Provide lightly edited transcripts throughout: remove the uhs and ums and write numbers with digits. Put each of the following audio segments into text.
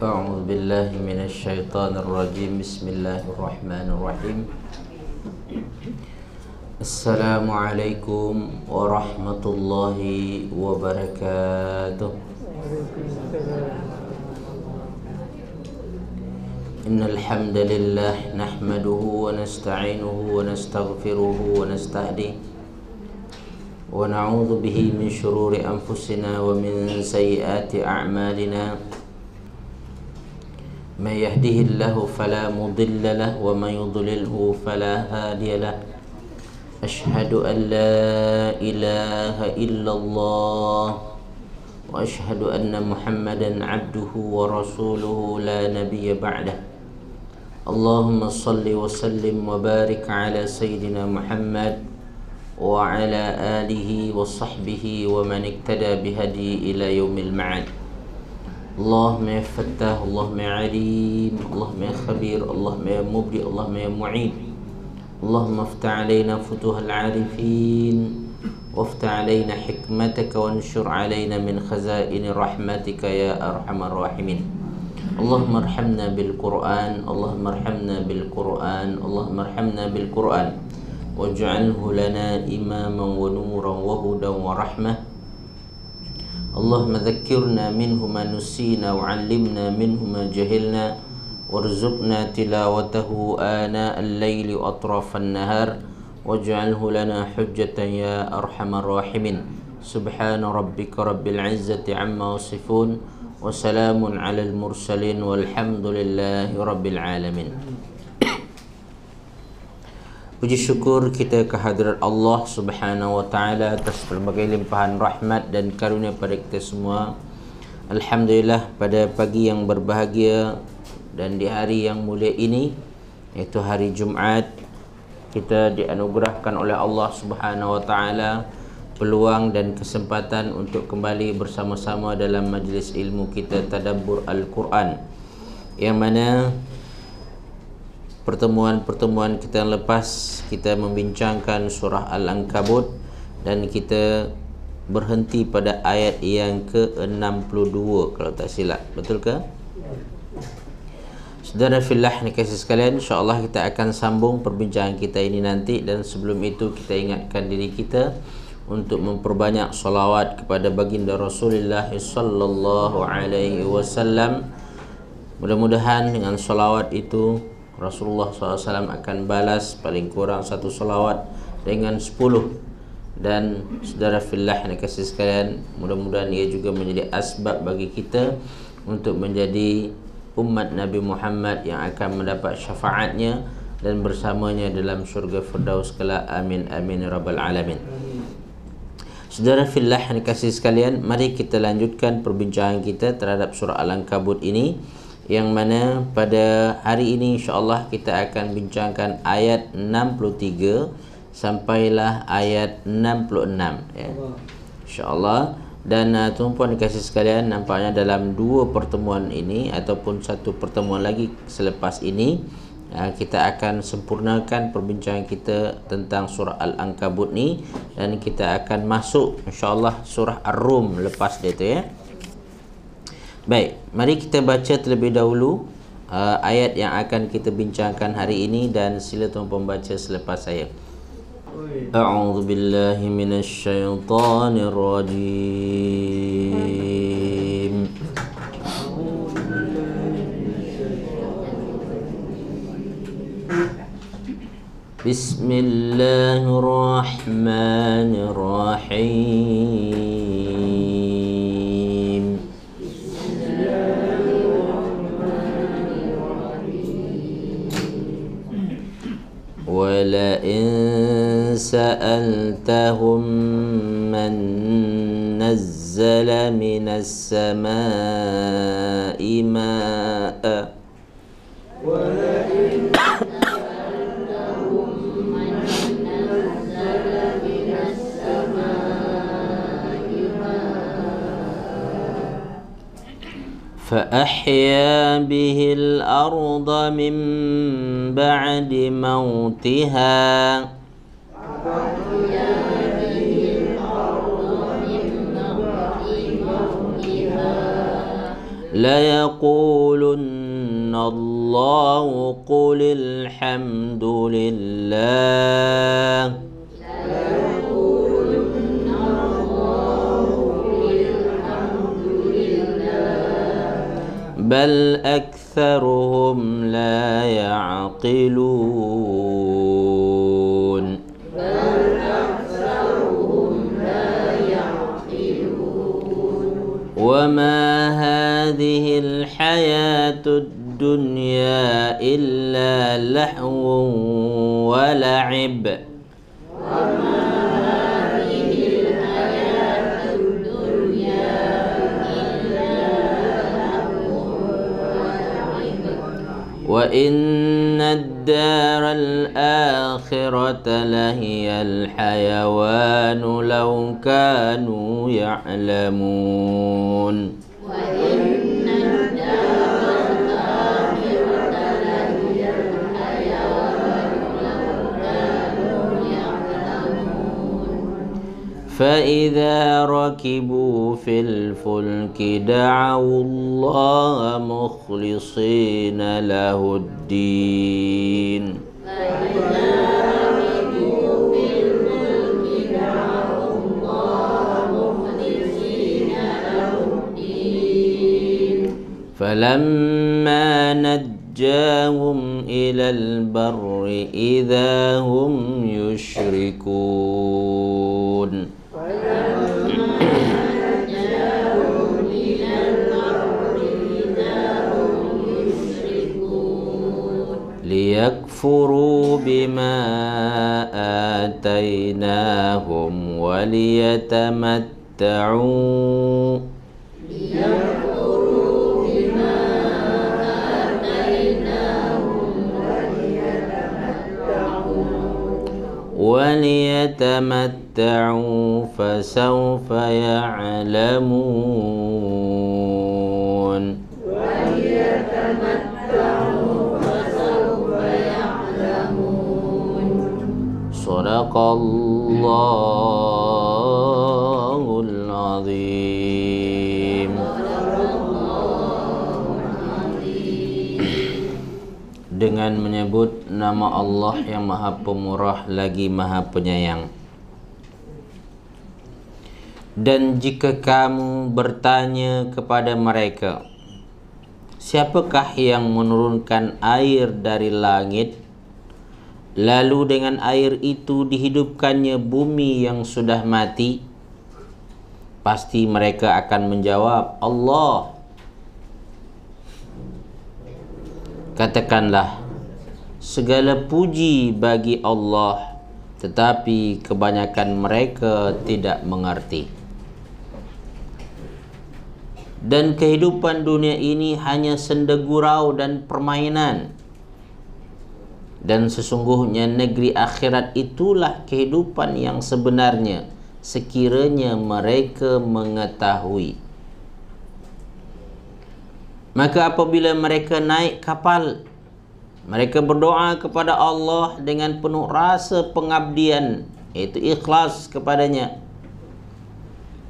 أعوذ بالله من الشيطان الرجيم. بسم الله الرحمن الرحيم. السلام عليكم ورحمة الله وبركاته. إن الحمد لله نحمده ونستعينه ونستغفره ونستهديه ونعوذ به من شرور أنفسنا ومن سيئات أعمالنا. من يهده الله فلا مضل له ومن يضلله فلا هادي له. أشهد أن لا إله إلا الله وأشهد أن محمدا عبده ورسوله لا نبي بعده. اللهم صل وسلم وبارك على سيدنا محمد وعلى آله وصحبه ومن اقتدى بهدي إلى يوم المعاد. اللهم يا فتاح، اللهم يا عليم، اللهم يا خبير، اللهم يا مبدئ، اللهم يا معين. اللهم افتح علينا فتوح العارفين وافتح علينا حكمتك وانشر علينا من خزائن رحمتك يا أرحم الراحمين. اللهم ارحمنا بالقرآن، اللهم ارحمنا بالقرآن، اللهم ارحمنا بالقرآن واجعله لنا إماما ونورا وهدى ورحمة. اللهم ذكرنا منه ما نسينا وعلمنا منه ما جهلنا وارزقنا تلاوته آناء الليل وأطراف النهار واجعله لنا حجة يا أرحم الراحمين. سبحان ربك رب العزة عما يصفون وسلام على المرسلين والحمد لله رب العالمين. Puji syukur kita kehadirat Allah Subhanahu wa taala atas berbagai limpahan rahmat dan karunia pada kita semua. Alhamdulillah, pada pagi yang berbahagia dan di hari yang mulia ini, iaitu hari Jumaat, kita dianugerahkan oleh Allah Subhanahu wa taala peluang dan kesempatan untuk kembali bersama-sama dalam majlis ilmu kita tadabbur Al-Quran, yang mana pertemuan-pertemuan kita yang lepas kita membincangkan surah Al-Ankabut dan kita berhenti pada ayat yang ke-62 kalau tak silap. Betul ke? Saudara fillah dikasihi sekalian, insya-Allah kita akan sambung perbincangan kita ini nanti, dan sebelum itu kita ingatkan diri kita untuk memperbanyak salawat kepada baginda Rasulullah sallallahu alaihi wasallam. Mudah-mudahan dengan salawat itu Rasulullah SAW akan balas paling kurang satu salawat dengan 10. Dan saudara fillah yang dikasihi sekalian, mudah-mudahan ia juga menjadi asbab bagi kita untuk menjadi umat Nabi Muhammad yang akan mendapat syafaatnya dan bersamanya dalam syurga Firdaus kelak. Amin amin rabbal alamin. Saudara fillah yang dikasihi sekalian, mari kita lanjutkan perbincangan kita terhadap surah Al-Ankabut ini, yang mana pada hari ini insya-Allah kita akan bincangkan ayat 63 sampailah ayat 66 ya. Insya-Allah. Dan tuan-puan dikasihi sekalian, nampaknya dalam dua pertemuan ini ataupun satu pertemuan lagi selepas ini kita akan sempurnakan perbincangan kita tentang surah Al-Ankabut ni, dan kita akan masuk insya-Allah surah Ar-Rum lepas dia tu ya. Baik, mari kita baca terlebih dahulu ayat yang akan kita bincangkan hari ini, dan sila tuan-puan baca selepas saya. A'udzu billahi minasy syaithanir rajim. Bismillahirrahmanirrahim. ولئن سألتهم من نزل من السماء ماء فأحيا به الأرض من بعد موتها ليقولن الله قل الحمد لله بل أكثرهم لا يعقلون وما هذه الحياة الدنيا إلا لهو ولعب وإن الدار الآخرة لهي الحيوان لو كانوا يعلمون وإن الدار الآخرة لهي الحيوان لو كانوا يعلمون فإذا ركبوا في الفلك دعوا الله مخلصين له الدين فلما نجاهم إلى البر إذا هم يشركون ليكفروا بما آتيناهم وليتمتعوا فسوف يعلمون صدق الله العظيم. Dengan menyebut nama Allah yang Maha Pemurah lagi Maha Penyayang. Dan jika kamu bertanya kepada mereka, siapakah yang menurunkan air dari langit, lalu dengan air itu dihidupkannya bumi yang sudah mati? Pasti mereka akan menjawab, Allah. Katakanlah, segala puji bagi Allah, tetapi kebanyakan mereka tidak mengerti. Dan kehidupan dunia ini hanya senda gurau dan permainan. Dan sesungguhnya negeri akhirat itulah kehidupan yang sebenarnya, sekiranya mereka mengetahui. Maka apabila mereka naik kapal, mereka berdoa kepada Allah dengan penuh rasa pengabdian, iaitu ikhlas kepadanya.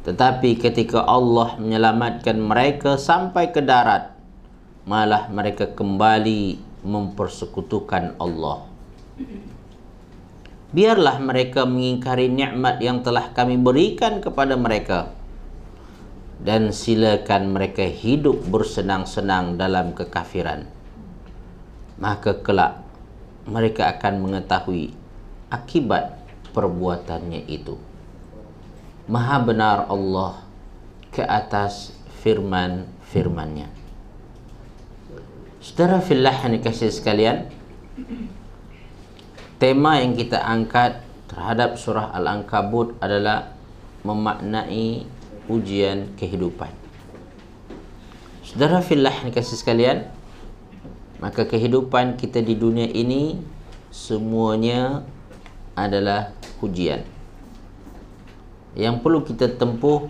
Tetapi ketika Allah menyelamatkan mereka sampai ke darat, malah mereka kembali mempersekutukan Allah. Biarlah mereka mengingkari nikmat yang telah kami berikan kepada mereka, dan silakan mereka hidup bersenang-senang dalam kekafiran. Maka kelak mereka akan mengetahui akibat perbuatannya itu. Maha benar Allah ke atas firman-firmannya. Saudara fillah yang dikasihi sekalian, tema yang kita angkat terhadap surah Al-Ankabut adalah memaknai ujian kehidupan. Saudara fillah yang dikasihi sekalian, maka kehidupan kita di dunia ini semuanya adalah ujian yang perlu kita tempuh,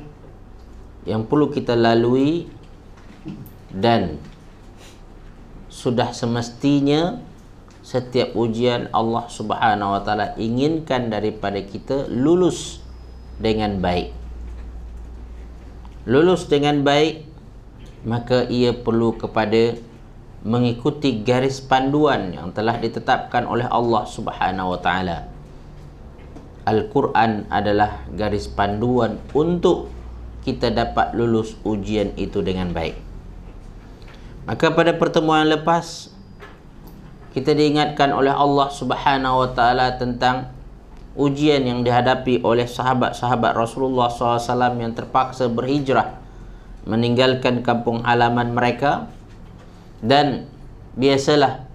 yang perlu kita lalui, dan sudah semestinya setiap ujian Allah Subhanahu wa taala inginkan daripada kita lulus dengan baik. Lulus dengan baik maka ia perlu kepada mengikuti garis panduan yang telah ditetapkan oleh Allah Subhanahu wa taala. Al-Quran adalah garis panduan untuk kita dapat lulus ujian itu dengan baik. Maka pada pertemuan yang lepas kita diingatkan oleh Allah Subhanahu wa taala tentang ujian yang dihadapi oleh sahabat-sahabat Rasulullah SAW yang terpaksa berhijrah meninggalkan kampung halaman mereka. Dan biasalah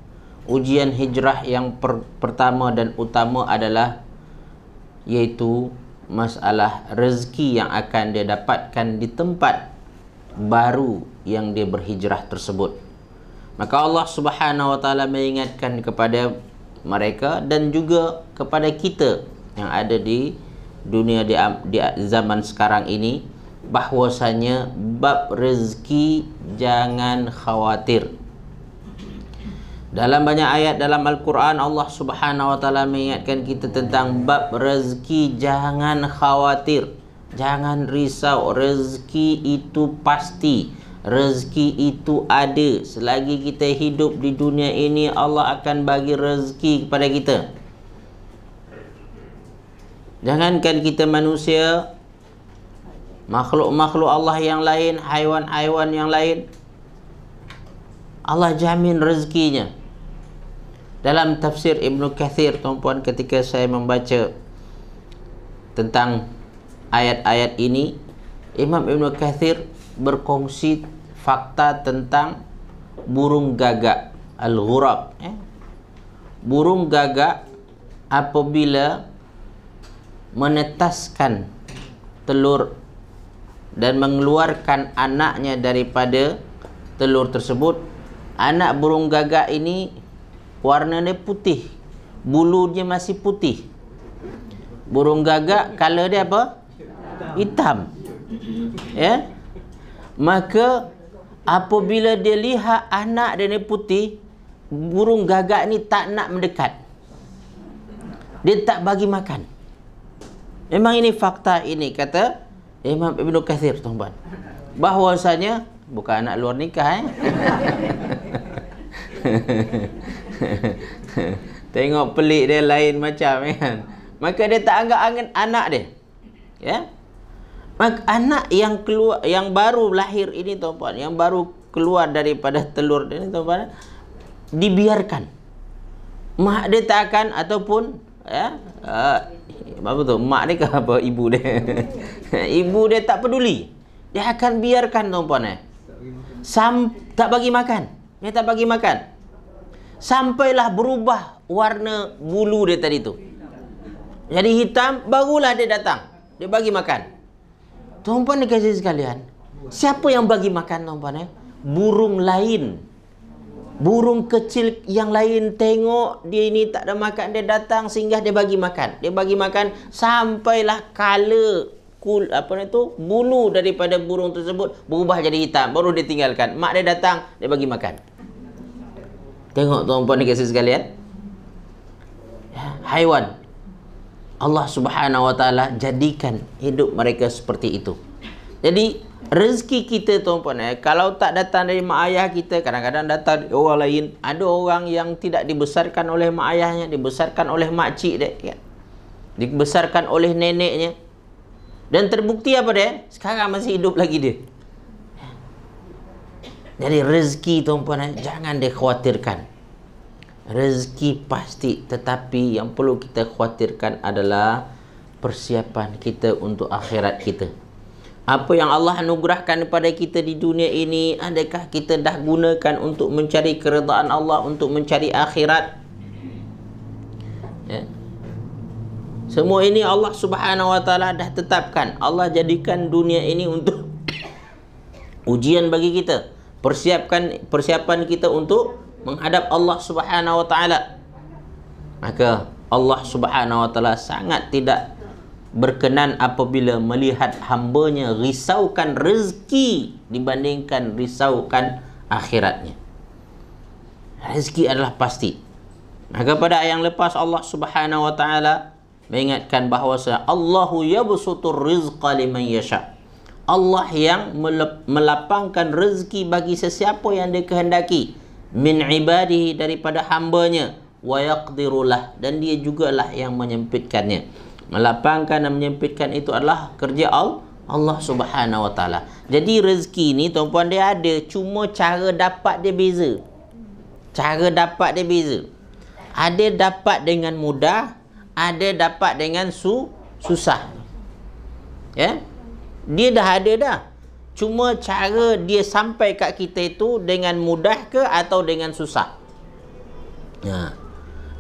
ujian hijrah yang pertama dan utama adalah yaitu masalah rezeki yang akan dia dapatkan di tempat baru yang dia berhijrah tersebut. Maka Allah Subhanahu wa taala mengingatkan kepada mereka dan juga kepada kita yang ada di dunia di zaman sekarang ini, bahwasanya bab rezeki jangan khawatir. Dalam banyak ayat dalam Al-Quran, Allah Subhanahu wa taala mengingatkan kita tentang bab rezeki. Jangan khawatir, jangan risau. Rezeki itu pasti, rezeki itu ada. Selagi kita hidup di dunia ini, Allah akan bagi rezeki kepada kita. Jangankan kita manusia, makhluk-makhluk Allah yang lain, haiwan-haiwan yang lain, Allah jamin rezekinya. Dalam tafsir Ibn Kathir, tuan-puan, ketika saya membaca tentang ayat-ayat ini, Imam Ibn Kathir berkongsi fakta tentang burung gagak, al-ghurab. Burung gagak apabila menetaskan telur dan mengeluarkan anaknya daripada telur tersebut, anak burung gagak ini warnanya putih, bulunya masih putih. Burung gagak color dia apa? Hitam. Ya. Maka apabila dia lihat anak dia ni putih, burung gagak ni tak nak mendekat. Dia tak bagi makan. Memang ini fakta ini, kata Imam Ibn Kathir, tuan-tuan. Bahwasanya bukan anak luar nikah. Tengok pelik dia lain macam kan. Maka dia tak anggap anak dia. Ya. Maka anak yang keluar, yang baru lahir ini, tuan-puan, yang baru keluar daripada telur dia ni, tuan-puan, dibiarkan. Mak dia tak akan, ataupun apa tu? Mak dia ke apa? Ibu dia. Ibu dia tak peduli. Dia akan biarkan, tuan-puan, tak bagi makan. Dia tak bagi makan. Sampailah berubah warna bulu dia tadi tu. Jadi hitam, barulah dia datang. Dia bagi makan. Tuan-puan dikasih sekalian, siapa yang bagi makan, tuan-puan? Burung lain. Burung kecil yang lain tengok dia ini tak ada makan, dia datang sehingga dia bagi makan. Dia bagi makan sampailah color bulu daripada burung tersebut berubah jadi hitam, baru dia tinggalkan. Mak dia datang, dia bagi makan. Tengok, tuan-puan dikasih sekalian, haiwan Allah Subhanahu wa taala jadikan hidup mereka seperti itu. Jadi rezeki kita, tuan-puan, kalau tak datang dari mak ayah kita, kadang-kadang datang dari orang lain. Ada orang yang tidak dibesarkan oleh mak ayahnya, dibesarkan oleh mak cik dia, kan? Dibesarkan oleh neneknya. Dan terbukti apa dia? Sekarang masih hidup lagi dia. Jadi rezeki, tuan-puan, jangan dikhawatirkan. Rezeki pasti, tetapi yang perlu kita khawatirkan adalah persiapan kita untuk akhirat kita. Apa yang Allah anugerahkan kepada kita di dunia ini, adakah kita dah gunakan untuk mencari keredaan Allah, untuk mencari akhirat? Ya. Semua ini Allah Subhanahu wa taala dah tetapkan. Allah jadikan dunia ini untuk ujian bagi kita. Persiapan kita untuk menghadap Allah Subhanahu wa taala. Maka Allah Subhanahu wa taala sangat tidak berkenan apabila melihat hambanya risaukan rezeki dibandingkan risaukan akhiratnya. Rezeki adalah pasti. Maka pada ayat yang lepas Allah Subhanahu wa taala mengingatkan bahawa Allahu yabsutur rizqa liman yasha. Allah yang melapangkan rezeki bagi sesiapa yang dia kehendaki min ibadihi, daripada hambanya, wa yaqdirulah, dan dia jugalah yang menyempitkannya. Melapangkan dan menyempitkan itu adalah kerja Allah Subhanahu wa taala. Jadi rezeki ni tuan-puan dia ada, cuma cara dapat dia beza. Cara dapat dia beza. Ada dapat dengan mudah, ada dapat dengan susah. Ya? Dia dah ada dah. Cuma cara dia sampai kat kita itu dengan mudah ke atau dengan susah.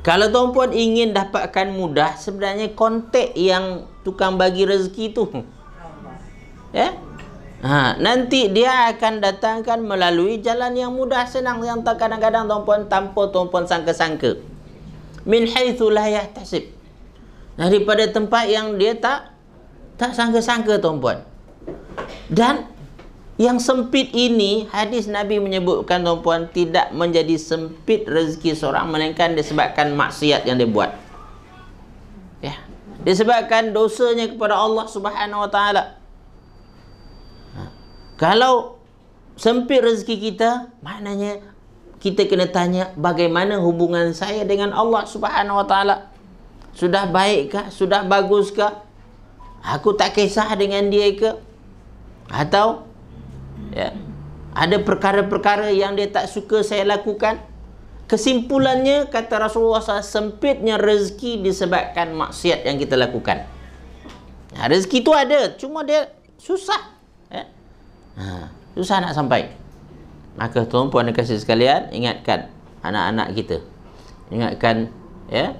Kalau tuan-puan ingin dapatkan mudah, sebenarnya kontak yang tukang bagi rezeki tu. Ya? Nanti dia akan datangkan melalui jalan yang mudah, senang, yang tak kadang-kadang tuan-puan tanpa tuan-puan sangka-sangka. Min haitsu la yahtasib. Daripada tempat yang dia tak sangka-sangka tuan-puan. Dan yang sempit ini, hadis Nabi menyebutkan tuan-puan, tidak menjadi sempit rezeki seorang melainkan disebabkan maksiat yang dia buat. Ya, disebabkan dosanya kepada Allah Subhanahu wa taala. Kalau sempit rezeki kita, maknanya kita kena tanya bagaimana hubungan saya dengan Allah Subhanahu wa taala. Sudah baikkah? Sudah baguskah? Aku tak kisah dengan dia ke? Atau ya, ada perkara-perkara yang dia tak suka saya lakukan? Kesimpulannya, kata Rasulullah SAW, sempitnya rezeki disebabkan maksiat yang kita lakukan. Rezeki tu ada, cuma dia susah. Ya? Susah nak sampai. Maka tuan-puan dan kasih sekalian, ingatkan anak-anak kita. Ingatkan ya,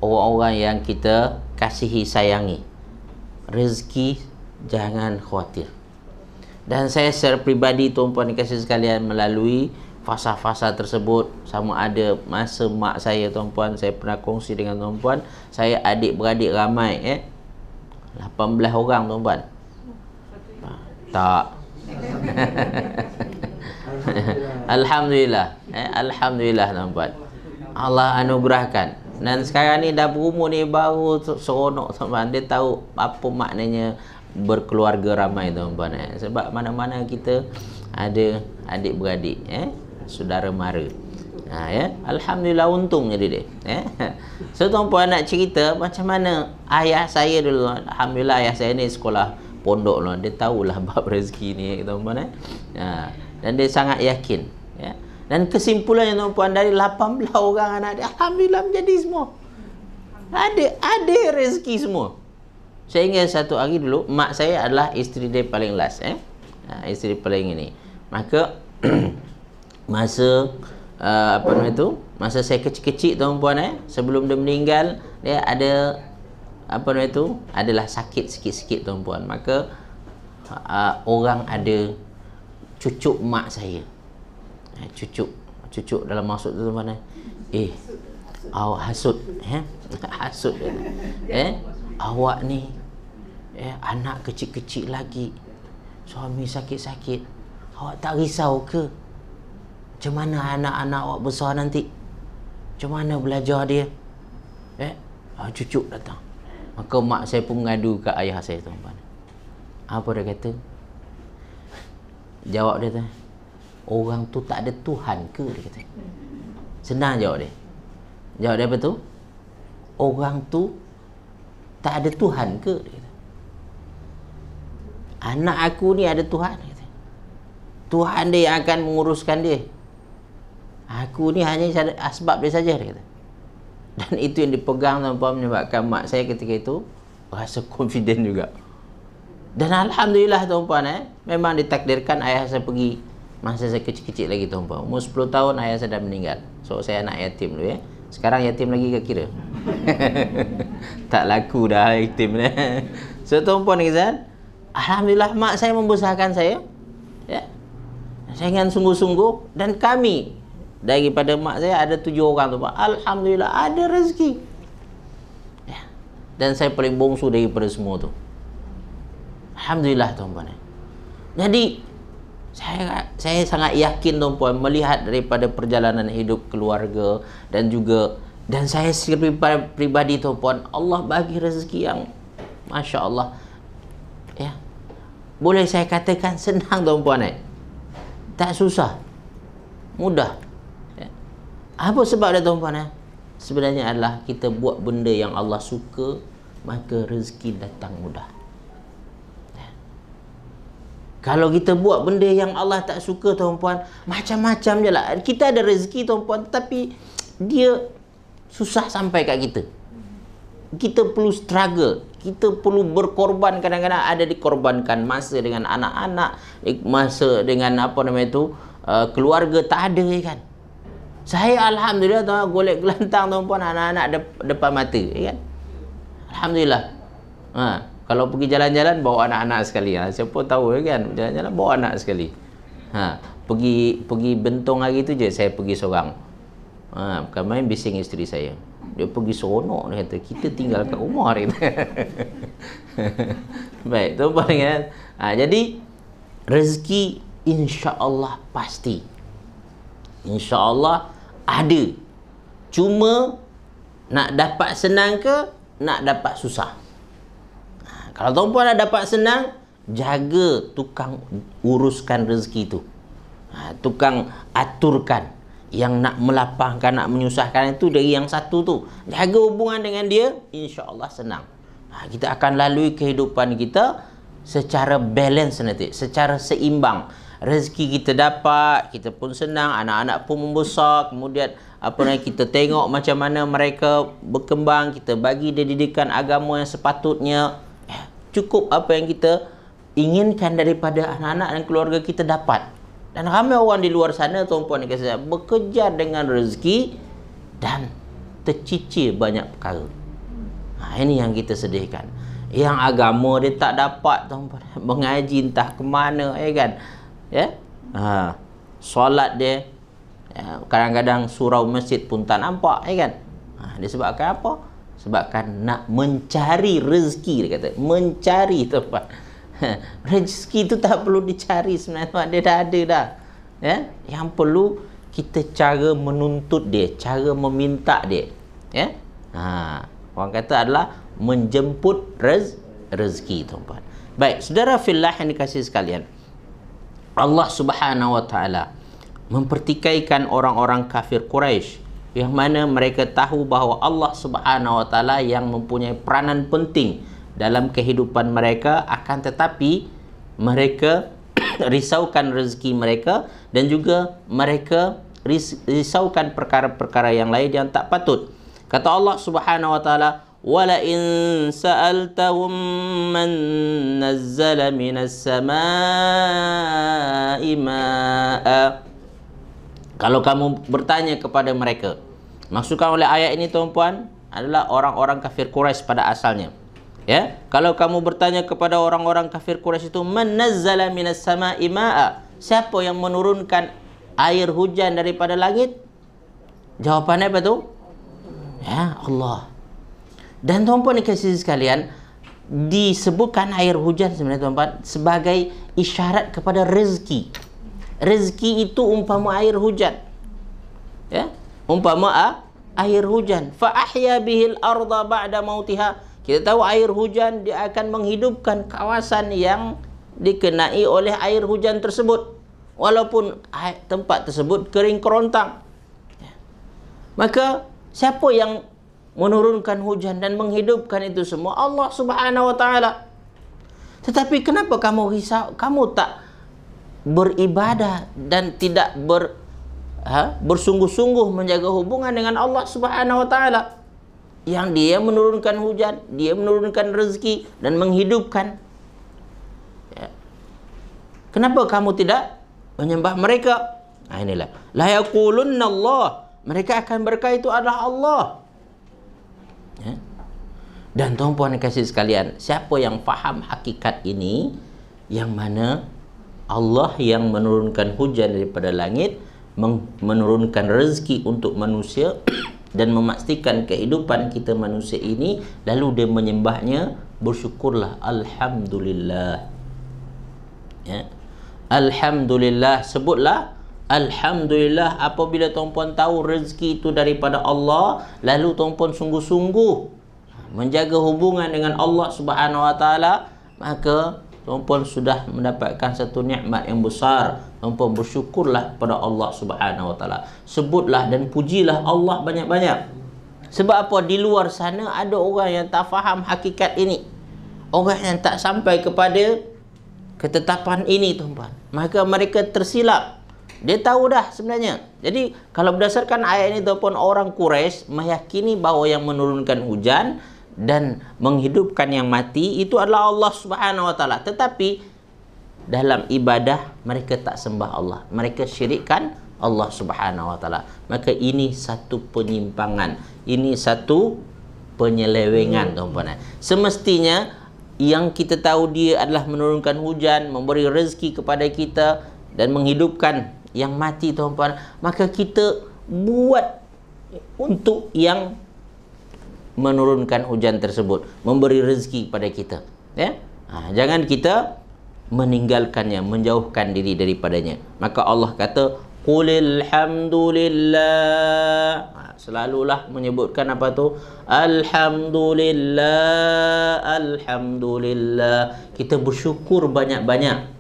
orang-orang yang kita kasihi, sayangi. Rezeki jangan khawatir. Dan saya secara peribadi tuan-puan dan kasih sekalian, melalui fasa-fasa tersebut, sama ada masa mak saya tuan-puan, saya pernah kongsi dengan tuan-puan, saya adik-beradik ramai 18 orang tuan-puan. Tak. Alhamdulillah. Alhamdulillah tuan-puan. Allah anugerahkan. Dan sekarang ni dah berumur ni baru seronok tuan-puan. Dia tahu apa maknanya berkeluarga ramai tuan-puan. Sebab mana-mana kita ada adik-beradik, saudara mara. Ya, alhamdulillah untungnya dia. So tuan-puan nak cerita macam mana ayah saya dulu. Alhamdulillah ayah saya ni sekolah pondok lah. Dia tahulah bab rezeki ni tuan-puan. Dan dia sangat yakin. Ya. Dan kesimpulannya tuan-puan, dari 18 orang anak dia, alhamdulillah menjadi semua. Ada rezeki semua. Saya ingat satu hari dulu, mak saya adalah isteri dia paling last. Isteri paling ini. Maka masa masa saya kecil-kecil tuan-puan, sebelum dia meninggal, dia ada adalah sakit sikit-sikit tuan-puan. Maka orang ada cucuk mak saya. Cucuk dalam maksud tu tuan-puan, awak hasut, hasut awak ni anak kecil-kecil lagi, suami sakit-sakit, awak tak risau ke macam mana anak-anak awak besar nanti, macam mana belajar dia? Cucuk datang. Maka mak saya pun mengadu ke ayah saya tuan-tuan. Apa dia kata? Jawab dia tu, orang tu tak ada Tuhan ke? Dia kata. Senang jawab dia. Jawab dia apa tu? Orang tu tak ada Tuhan ke? Dia kata. Anak aku ni ada Tuhan. Dia kata. Tuhan dia yang akan menguruskan dia. Aku ni hanya asbab dia saja. Dia kata. Dan itu yang dipegang tuan-puan, menyebabkan mak saya ketika itu rasa confident juga. Dan alhamdulillah tuan-puan, memang ditakdirkan ayah saya pergi masa saya kecil-kecil lagi tuan-puan. Umur 10 tahun ayah saya dah meninggal. So saya anak yatim dulu Sekarang yatim lagi ke kira? Tak laku dah yatim ni. So tuan-puan kisah, alhamdulillah mak saya membesarkan saya. Saya dengan sungguh-sungguh, dan kami daripada mak saya ada 7 orang tu. Alhamdulillah ada rezeki. Dan saya paling bongsu daripada semua tu. Alhamdulillah tuan-puan. Jadi saya sangat yakin tuan-puan, melihat daripada perjalanan hidup keluarga dan saya secara pribadi tuan-puan, Allah bagi rezeki yang Masya Allah boleh saya katakan senang tuan-puan. Tak susah, mudah. Apa sebab dia tuan-puan? Sebenarnya adalah kita buat benda yang Allah suka, maka rezeki datang mudah. Kalau kita buat benda yang Allah tak suka tuan-puan, macam-macam je lah. Kita ada rezeki tuan-puan, tapi dia susah sampai kat kita. Kita perlu struggle, kita perlu berkorban. Kadang-kadang ada dikorbankan masa dengan anak-anak, masa dengan apa nama itu, keluarga tak ada kan. Saya alhamdulillah tuan, golek gelantang tuan-puan, anak-anak depan mata kan. Alhamdulillah. Kalau pergi jalan-jalan bawa anak-anak sekali. Siapa tahu kan, jalan-jalan bawa anak sekali. Pergi bentong hari tu je saya pergi seorang. Bukan main, bising isteri saya. Dia pergi seronok, dia kata kita tinggal kat rumah dia kata. Baik, tuan-puan kan. Jadi rezeki insya-Allah pasti. Insya-Allah ada. Cuma nak dapat senang ke, nak dapat susah. Kalau tuan-puan nak dapat senang, jaga tukang uruskan rezeki tu. Tukang aturkan. Yang nak melapangkan, nak menyusahkan itu dari yang satu tu. Jaga hubungan dengan dia, insya-Allah senang. Kita akan lalui kehidupan kita secara balance nanti, secara seimbang. Rezeki kita dapat, kita pun senang, anak-anak pun membesar, kemudian kita tengok macam mana mereka berkembang, kita bagi dia didikan agama yang sepatutnya. Cukup apa yang kita inginkan daripada anak-anak dan keluarga kita dapat. Dan ramai orang di luar sana tuan-puan dan puan bekerja dengan rezeki dan tercicir banyak perkara. Ini yang kita sedihkan. Yang agama dia tak dapat tuan-puan, mengaji entah ke mana kan. Solat dia kadang-kadang surau masjid pun tak nampak kan. Disebabkan apa? Sebabkan nak mencari rezeki, dia kata. Mencari tuan-puan. Rezeki itu tak perlu dicari sebenarnya, dia dah ada dah. Yang perlu kita cara menuntut dia, cara meminta dia. Orang kata adalah menjemput rezeki tuan-puan. Baik, saudara fillah yang dikasihi sekalian, Allah Subhanahu wa taala mempertikaikan orang-orang kafir Quraisy yang mana mereka tahu bahawa Allah Subhanahu wa taala yang mempunyai peranan penting dalam kehidupan mereka, akan tetapi mereka risaukan rezeki mereka dan juga mereka risaukan perkara-perkara yang lain yang tak patut. Kata Allah Subhanahu wa taala, "Wala in sa'altahum man nazzala minas samaa'i maa'a." Kalau kamu bertanya kepada mereka, maksudkan oleh ayat ini tuan-puan adalah orang-orang kafir Quraisy pada asalnya. Kalau kamu bertanya kepada orang-orang kafir Quraisy itu, man nazzala minas samaa'i maa'a, siapa yang menurunkan air hujan daripada langit? Jawapannya apa tu? Allah. Dan tuan-puan dikasihi sekalian, disebutkan air hujan sebenarnya tuan-puan sebagai isyarat kepada rezeki. Rezeki itu umpama air hujan. Umpama air hujan. Fa ahya bihil arda ba'da mautiha. Kita tahu air hujan dia akan menghidupkan kawasan yang dikenai oleh air hujan tersebut, walaupun tempat tersebut kering kerontang. Maka siapa yang menurunkan hujan dan menghidupkan itu semua? Allah Subhanahu wa taala. Tetapi kenapa kamu risau? Kamu tak beribadah dan tidak bersungguh-sungguh menjaga hubungan dengan Allah Subhanahu wa taala, yang dia menurunkan hujan, dia menurunkan rezeki dan menghidupkan. Kenapa kamu tidak menyembah mereka? Inilah la yaqulunna Allah, mereka akan berkata itu adalah Allah. Dan tuan-puan dan kasih sekalian, siapa yang faham hakikat ini, yang mana Allah yang menurunkan hujan daripada langit, menurunkan rezeki untuk manusia dan memastikan kehidupan kita manusia ini, lalu dia menyembahnya, bersyukurlah, alhamdulillah. Alhamdulillah, sebutlah alhamdulillah apabila tuan-puan tahu rezeki itu daripada Allah, lalu tuan-puan sungguh-sungguh menjaga hubungan dengan Allah Subhanahu wa taala, maka tuan-puan sudah mendapatkan satu nikmat yang besar. Tuan-puan bersyukurlah pada Allah Subhanahu wa taala. Sebutlah dan pujilah Allah banyak-banyak. Sebab apa? Di luar sana ada orang yang tak faham hakikat ini. Orang yang tak sampai kepada ketetapan ini, tuan-puan. Maka mereka tersilap. Dia tahu dah sebenarnya. Jadi kalau berdasarkan ayat ini, tuan-puan, orang Quraisy meyakini bahawa yang menurunkan hujan dan menghidupkan yang mati itu adalah Allah Subhanahu wa taala. Tetapi dalam ibadah mereka tak sembah Allah. Mereka syirikkan Allah Subhanahu wa taala. Maka ini satu penyimpangan. Ini satu penyelewengan, tuan-puan. Semestinya yang kita tahu dia adalah menurunkan hujan, memberi rezeki kepada kita dan menghidupkan yang mati, tuan-puan, maka kita buat untuk yang menurunkan hujan tersebut, memberi rezeki kepada kita, ya. Jangan kita meninggalkannya, menjauhkan diri daripadanya. Maka Allah kata qulil hamdulillah. Selalulah menyebutkan apa tu? Alhamdulillah, alhamdulillah. Kita bersyukur banyak-banyak.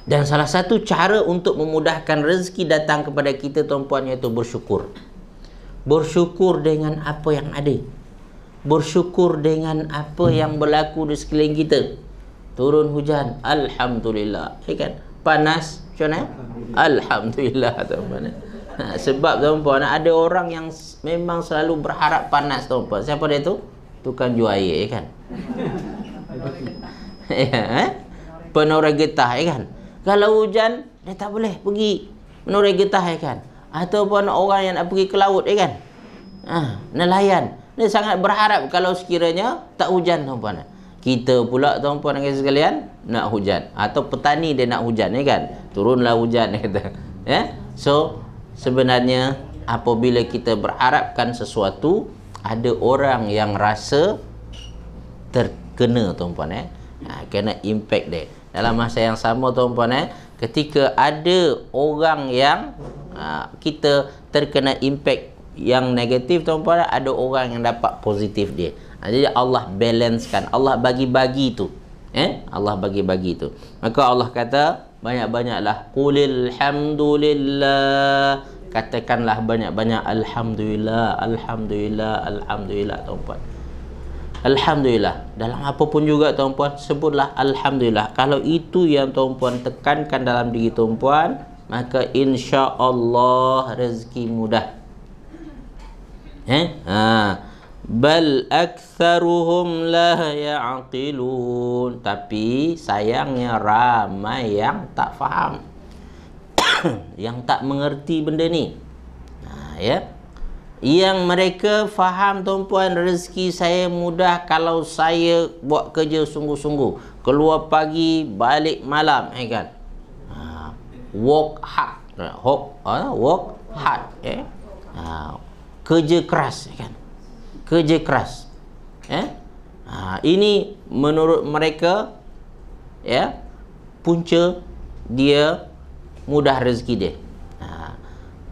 Dan salah satu cara untuk memudahkan rezeki datang kepada kita, tuan-puan, iaitu bersyukur. Bersyukur dengan apa yang ada. Bersyukur dengan apa yang berlaku di sekeliling kita. Turun hujan, alhamdulillah. Kan? Panas, macam mana? Alhamdulillah, tuan-puan. Sebab, tuan-puan, ada orang yang memang selalu berharap panas, tuan-puan. Siapa dia tu? Tukang jual air, kan? Penoreh getah, kan? Kalau hujan, dia tak boleh pergi menoreh getah, kan? Ataupun orang yang nak pergi ke laut, kan? Nelayan. Dia sangat berharap kalau sekiranya tak hujan, tuan-puan. Kita pula, tuan-puan dan sekalian, nak hujan. Atau petani dia nak hujan, kan? Turunlah hujan, kata. Ya? So, sebenarnya apabila kita berharapkan sesuatu, ada orang yang rasa terkena, tuan-puan. Kena impact dia. Dalam masa yang sama, tuan-puan, ketika ada orang yang kita terkena impact yang negatif, tuan-puan, ada orang yang dapat positif dia. Jadi Allah balancekan, Allah bagi-bagi tu. Allah bagi-bagi tu. Maka Allah kata banyak-banyaklah qulil hamdulillah. Katakanlah banyak-banyak alhamdulillah, alhamdulillah, alhamdulillah, tuan-puan. Alhamdulillah. Dalam apapun juga, tuan-puan, sebutlah alhamdulillah. Kalau itu yang tuan-puan tekankan dalam diri tuan-puan, maka insya-Allah rezeki mudah. Bal aktsaruhum la ya'qilun. Tapi sayangnya ramai yang tak faham. Yang tak mengerti benda ni. Ya. Yang mereka faham, tuan-puan, rezeki saya mudah kalau saya buat kerja sungguh-sungguh. Keluar pagi, balik malam, kan? Work hard. Work hard, kerja keras, kan? Kerja keras. Ini menurut mereka, ya, punca dia mudah rezeki dia.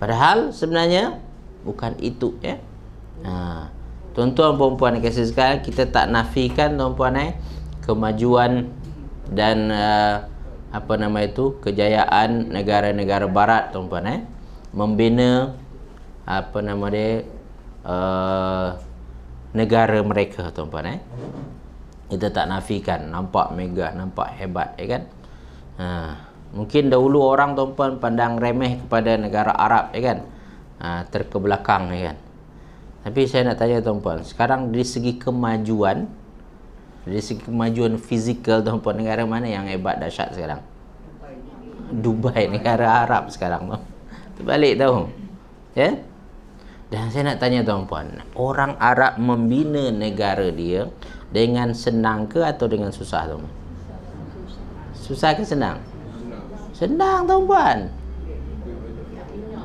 Padahal sebenarnya bukan itu, ya. Tuan-tuan, puan-puan yang kasih sekalian, kita tak nafikan, tuan-puan, kemajuan dan kejayaan negara-negara barat, tuan-puan, membina negara mereka, tuan-puan, kita tak nafikan, nampak megah, nampak hebat, kan? Mungkin dahulu orang, tuan-puan, pandang remeh kepada negara Arab, kan? Terkebelakang, kan? Tapi saya nak tanya, tuan-puan, sekarang dari segi kemajuan, fizikal, tuan-puan, negara mana yang hebat dahsyat sekarang? Dubai, negara Arab sekarang, tu. Terbalik, tahu? Ya? Dan saya nak tanya, tuan-puan, orang Arab membina negara dia dengan senang ke atau dengan susah, tuan-puan? Susah ke senang? Senang, tuan-puan.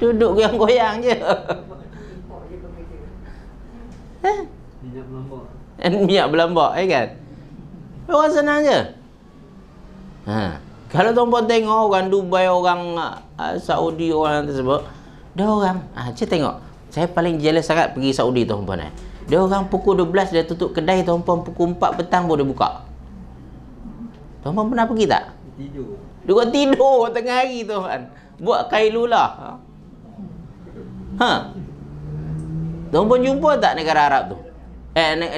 Duduk goyang-goyang je. Minyak berlambak, kan? Orang senang je. Kalau tuan-puan tengok orang Dubai, orang Saudi, orang tersebut, dia orang, saya tengok, saya paling jealous sangat pergi Saudi, tuan-puan. Dia orang pukul 12 dia tutup kedai, tuan-puan, pukul 4 petang baru dia buka. Tuan-tuan pernah pergi tak? Tidur. Duduk tidur tengah hari tuan. Buat kailulah. Ha. Tuan-tuan jumpa tak negara Arab tu?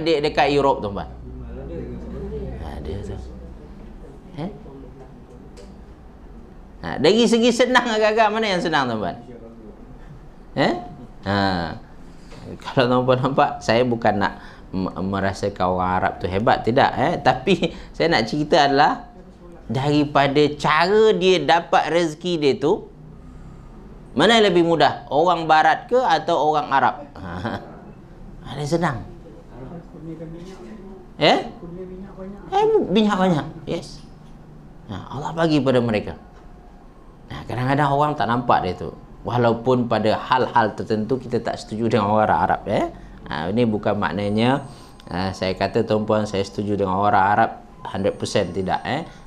Dekat Europe tuan-tuan. Ada tu. Dari segi senang agak-agak mana yang senang tuan-tuan? Kalau tuan-tuan nampak, saya bukan nak merasakan orang Arab tu hebat, tidak. Tapi saya nak cerita adalah daripada cara dia dapat rezeki dia tu, mana yang lebih mudah? Orang Barat ke atau orang Arab? Mana yang senang? Minyak banyak. Yes. Allah bagi pada mereka. Kadang-kadang orang tak nampak dia tu. Walaupun pada hal-hal tertentu kita tak setuju dengan orang Arab. Ini bukan maknanya saya kata tuan-puan saya setuju dengan orang Arab 100% tidak.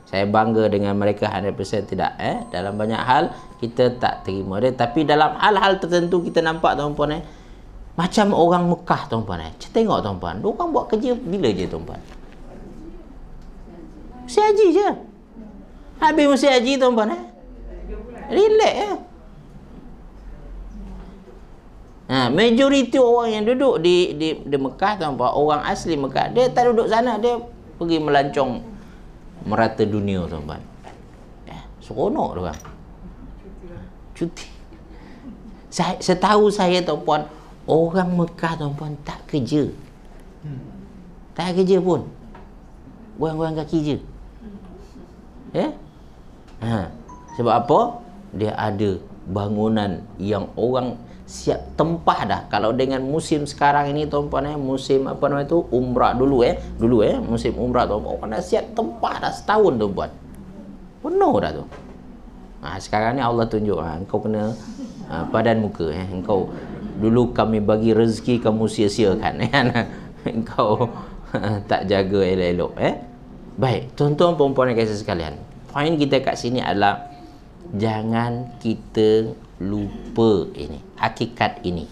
Saya bangga dengan mereka 100% tidak. Dalam banyak hal kita tak terima dia. Tapi dalam hal-hal tertentu kita nampak tuan-puan macam orang Mekah tuan-puan. Tengok tuan-puan, diorang buat kerja bila je tuan-puan? Mesti haji je. Habis mesti haji tuan-puan. Relax majoriti orang yang duduk di Mekah tuan-puan, orang asli Mekah, dia tak duduk sana, dia pergi melancong merata dunia tuan-puan. Seronok dia orang. Cuti. Setahu saya tuan-puan, orang Mekah tuan-puan tak kerja. Tak kerja pun. Goyang-goyang kaki je. Sebab apa? Dia ada bangunan yang orang siap tempah dah. Kalau dengan musim sekarang ini tuan-puan, musim apa nama itu, umrah dulu musim umrah tuan-puan, orang dah siap tempah dah setahun tuan-puan. Penuh dah tu. Sekarang ni Allah tunjuk, engkau kena padan muka. Engkau dulu kami bagi rezeki kamu sia-siakan. Engkau tak jaga elok-elok. Baik, tuan-tuan perempuan yang kasih sekalian, poin kita kat sini adalah jangan kita lupa ini, hakikat ini.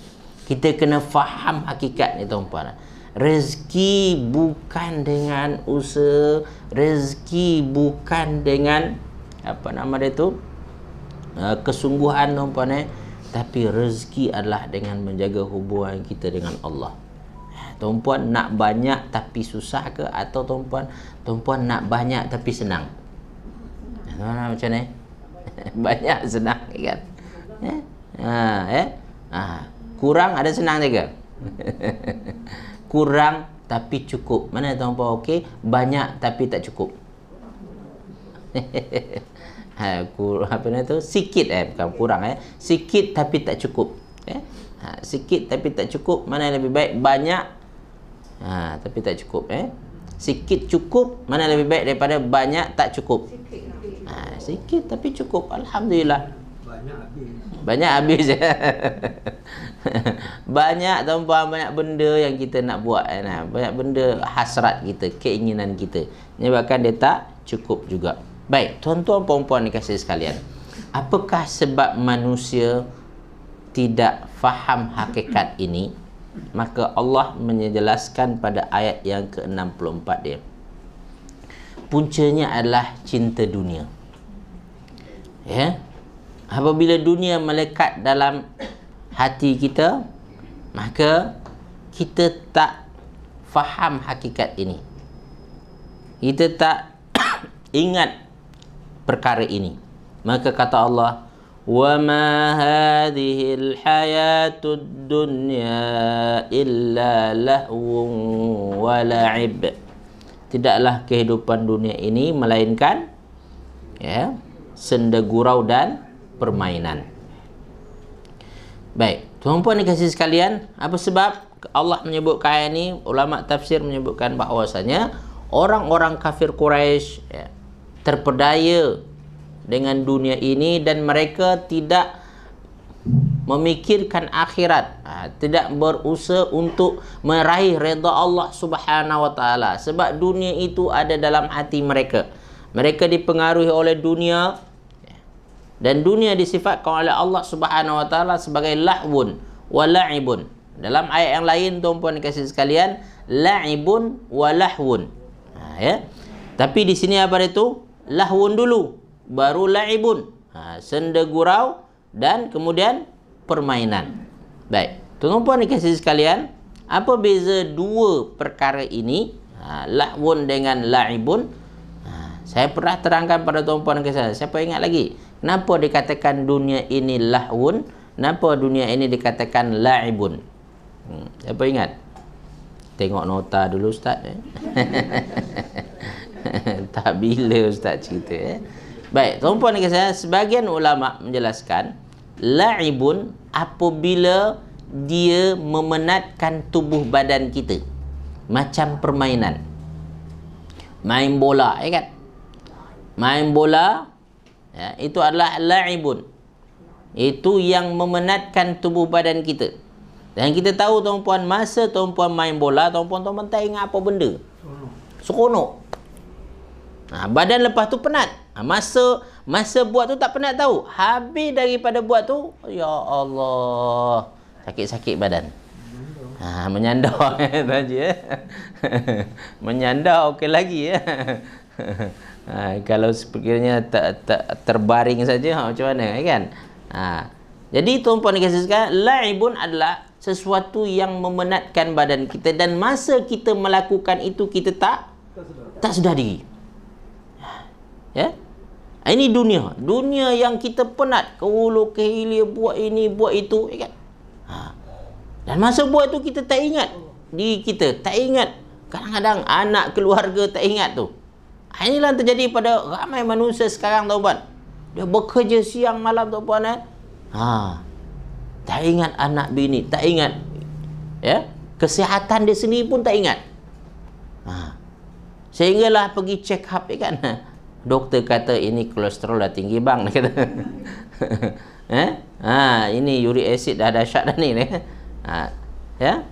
Kita kena faham hakikat ni tuan-puan. Rezeki bukan dengan usaha, rezeki bukan dengan apa nama dia tu, kesungguhan tuan-puan, tapi rezeki adalah dengan menjaga hubungan kita dengan Allah. Tuan-puan nak banyak tapi susah ke, atau tuan-puan nak banyak tapi senang? Macam ni. Banyak senang kan? Kurang ada senang juga. Kurang tapi cukup. Mana tuan-puan okey? Banyak tapi tak cukup. Apa nama tu? Sikit bukan kurang sikit tapi tak cukup. Sikit tapi tak cukup. Mana yang lebih baik? Banyak tapi tak cukup. Sikit cukup mana lebih baik daripada banyak tak cukup? Sikit tapi cukup. Alhamdulillah. Banyak habis. Banyak tuan-puan, banyak benda yang kita nak buat, banyak benda hasrat kita, keinginan kita, menyebabkan dia tak cukup juga. Baik, tuan-tuan perempuan dikasihi sekalian, apakah sebab manusia tidak faham hakikat ini? Maka Allah menjelaskan pada ayat yang ke-64 dia. Puncanya adalah cinta dunia. Apabila dunia melekat dalam hati kita, maka kita tak faham hakikat ini. Kita tak ingat perkara ini. Maka kata Allah, وَمَا هَذِهِ الْحَيَاةُ الدُّنْيَا إِلَّا لَهْوٌ وَلَعِبٌ. Tidaklah kehidupan dunia ini melainkan senda gurau dan permainan. Baik, tuan-puan dikasihi sekalian, apa sebab Allah menyebutkan ayat ini? Ulama tafsir menyebutkan bahwasanya orang-orang kafir Quraisy terpedaya dengan dunia ini dan mereka tidak memikirkan akhirat, tidak berusaha untuk meraih redha Allah Subhanahu wa taala, sebab dunia itu ada dalam hati mereka. Mereka dipengaruhi oleh dunia, dan dunia disifatkan oleh Allah Subhanahu wa taala sebagai lahwun wa la'ibun. Dalam ayat yang lain tuan-puan dikasihi sekalian, la'ibun wa lahwun. Tapi di sini apa itu? Lahwun dulu, baru la'ibun. Senda gurau dan kemudian permainan. Baik, tuan-tuan dikasih sekalian, apa beza dua perkara ini? Lahwun dengan la'ibun. Saya pernah terangkan pada tuan-tuan dikasih. Siapa ingat lagi? Kenapa dikatakan dunia ini lahwun? Kenapa dunia ini dikatakan la'ibun? Siapa ingat? Tengok nota dulu Ustaz. Tak bila Ustaz cerita. Baik, tuan-tuan dan saya, sebahagian ulama menjelaskan la'ibun apabila dia memenatkan tubuh badan kita. Macam permainan. Main bola, kan? Main bola, ya, itu adalah la'ibun. Itu yang memenatkan tubuh badan kita. Dan kita tahu tuan-puan, masa tuan-puan main bola, tuan-puan tak ingat apa benda. Seronok. Badan lepas tu penat. Masa buat tu tak penat tahu. Habis daripada buat tu, ya Allah, sakit-sakit badan. Menyandar saja. Menyandar okey lagi ya. Kalau sekiranya tak terbaring saja macam mana kan? Jadi tuan-puan dikasih sekalian, la'ibun adalah sesuatu yang memenatkan badan kita, dan masa kita melakukan itu kita tak sedar diri. Ya? Ini dunia yang kita penat ke hulu ke hilir, buat ini buat itu, kan? Dan masa buat tu kita tak ingat diri kita, tak ingat. Kadang-kadang anak keluarga tak ingat tu. Inilah yang terjadi pada ramai manusia sekarang, tuan-puan. Dia bekerja siang malam, tuan-puan. Tak ingat anak bini, tak ingat, ya, kesihatan dia sendiri pun tak ingat. Sehinggalah pergi check up, kan? Doktor kata ini kolesterol dah tinggi bang, dia kata. Ini uric acid dah dahsyat dah ni, ya.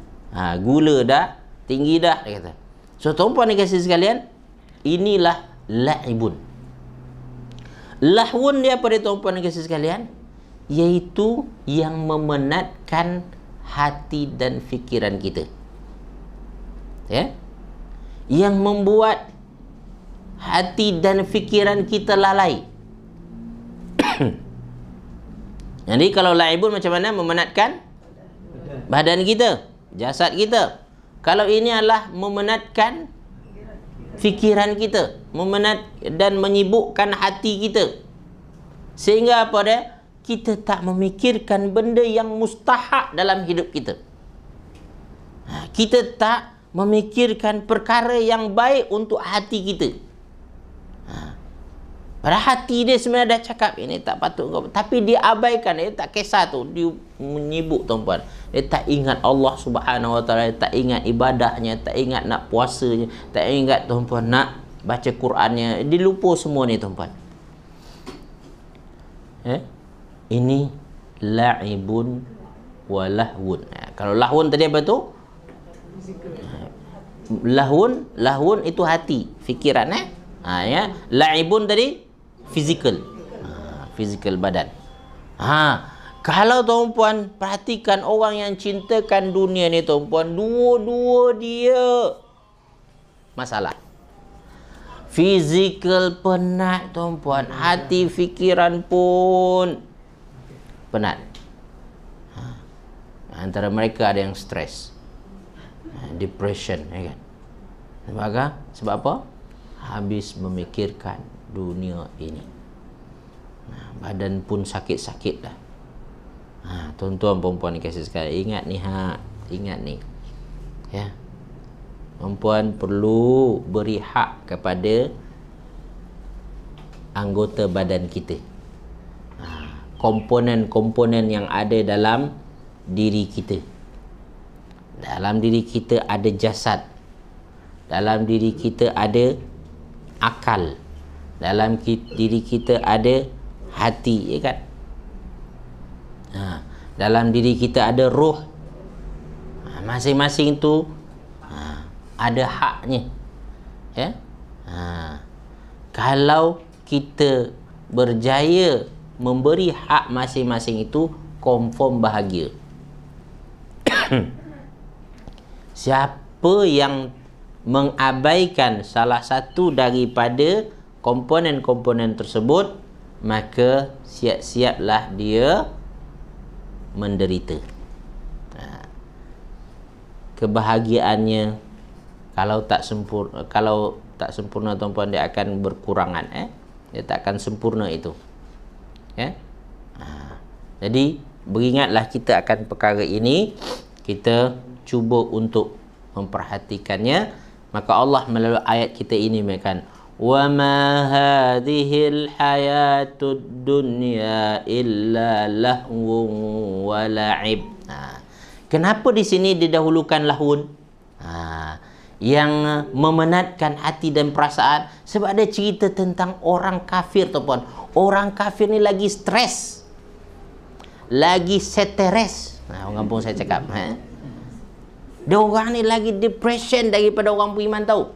Gula dah tinggi dah, dia kata. So tuan-puan dikasih sekalian, inilah la'ibun. Lahwun dia pada tuan-puan dikasih sekalian, iaitu yang memenatkan hati dan fikiran kita, ya, yang membuat hati dan fikiran kita lalai. Jadi kalau la'ibun macam mana? Memenatkan badan kita, jasad kita. Kalau ini adalah memenatkan fikiran kita, memenat dan menyibukkan hati kita, sehingga apa dia? Kita tak memikirkan benda yang mustahak dalam hidup kita. Kita tak memikirkan perkara yang baik untuk hati kita. Pada hati dia sebenarnya dah cakap ini tak patut, tapi dia abaikan, dia tak kisah tu, dia menyibuk, tuan-puan. Dia tak ingat Allah Subhanahu Wa Taala, tak ingat ibadahnya, tak ingat nak puasanya, tak ingat, tuan-puan, nak baca Qurannya. Dia lupa semua ni, tuan-puan. Ini la'ibun wa lahwun. Kalau lahwun tadi apa tu? Lahwun itu hati, fikiran, ya. La'ibun tadi fizikal. Fizikal badan. Kalau tuan-puan perhatikan orang yang cintakan dunia ni, tuan-puan, dua-dua dia masalah. Fizikal penat, tuan-puan, hati fikiran pun penat. Antara mereka ada yang stres, depression, ya kan? Sebab apa? Habis memikirkan dunia ini. Badan pun sakit-sakit dah. Tuan-tuan perempuan dikasih sekali, ingat ni, ya. Perempuan perlu beri hak kepada anggota badan kita, komponen-komponen yang ada dalam diri kita. Dalam diri kita ada jasad, dalam diri kita ada akal, dalam diri kita ada hati, ya kan? Dalam diri kita ada roh. Masing-masing tu ada haknya, ya. Kalau kita berjaya memberi hak masing-masing itu, confirm bahagia. Siapa yang mengabaikan salah satu daripada komponen-komponen tersebut, maka siap-siaplah dia menderita. Kebahagiaannya kalau tak sempurna tuan-puan, dia akan berkurangan, dia tak akan sempurna itu, ya. Jadi beringatlah kita akan perkara ini, kita cuba untuk memperhatikannya. Maka Allah melalui ayat kita ini mengatakan, wa ma hadhil hayatud dunya illa lahwun wa la'ib. Kenapa di sini didahulukan lahun? Yang memenatkan hati dan perasaan, sebab ada cerita tentang orang kafir, tuan-puan. Orang kafir ni lagi stres, lagi stres. Orang kampung saya cakap, dia orang ni lagi depression daripada orang beriman, tahu?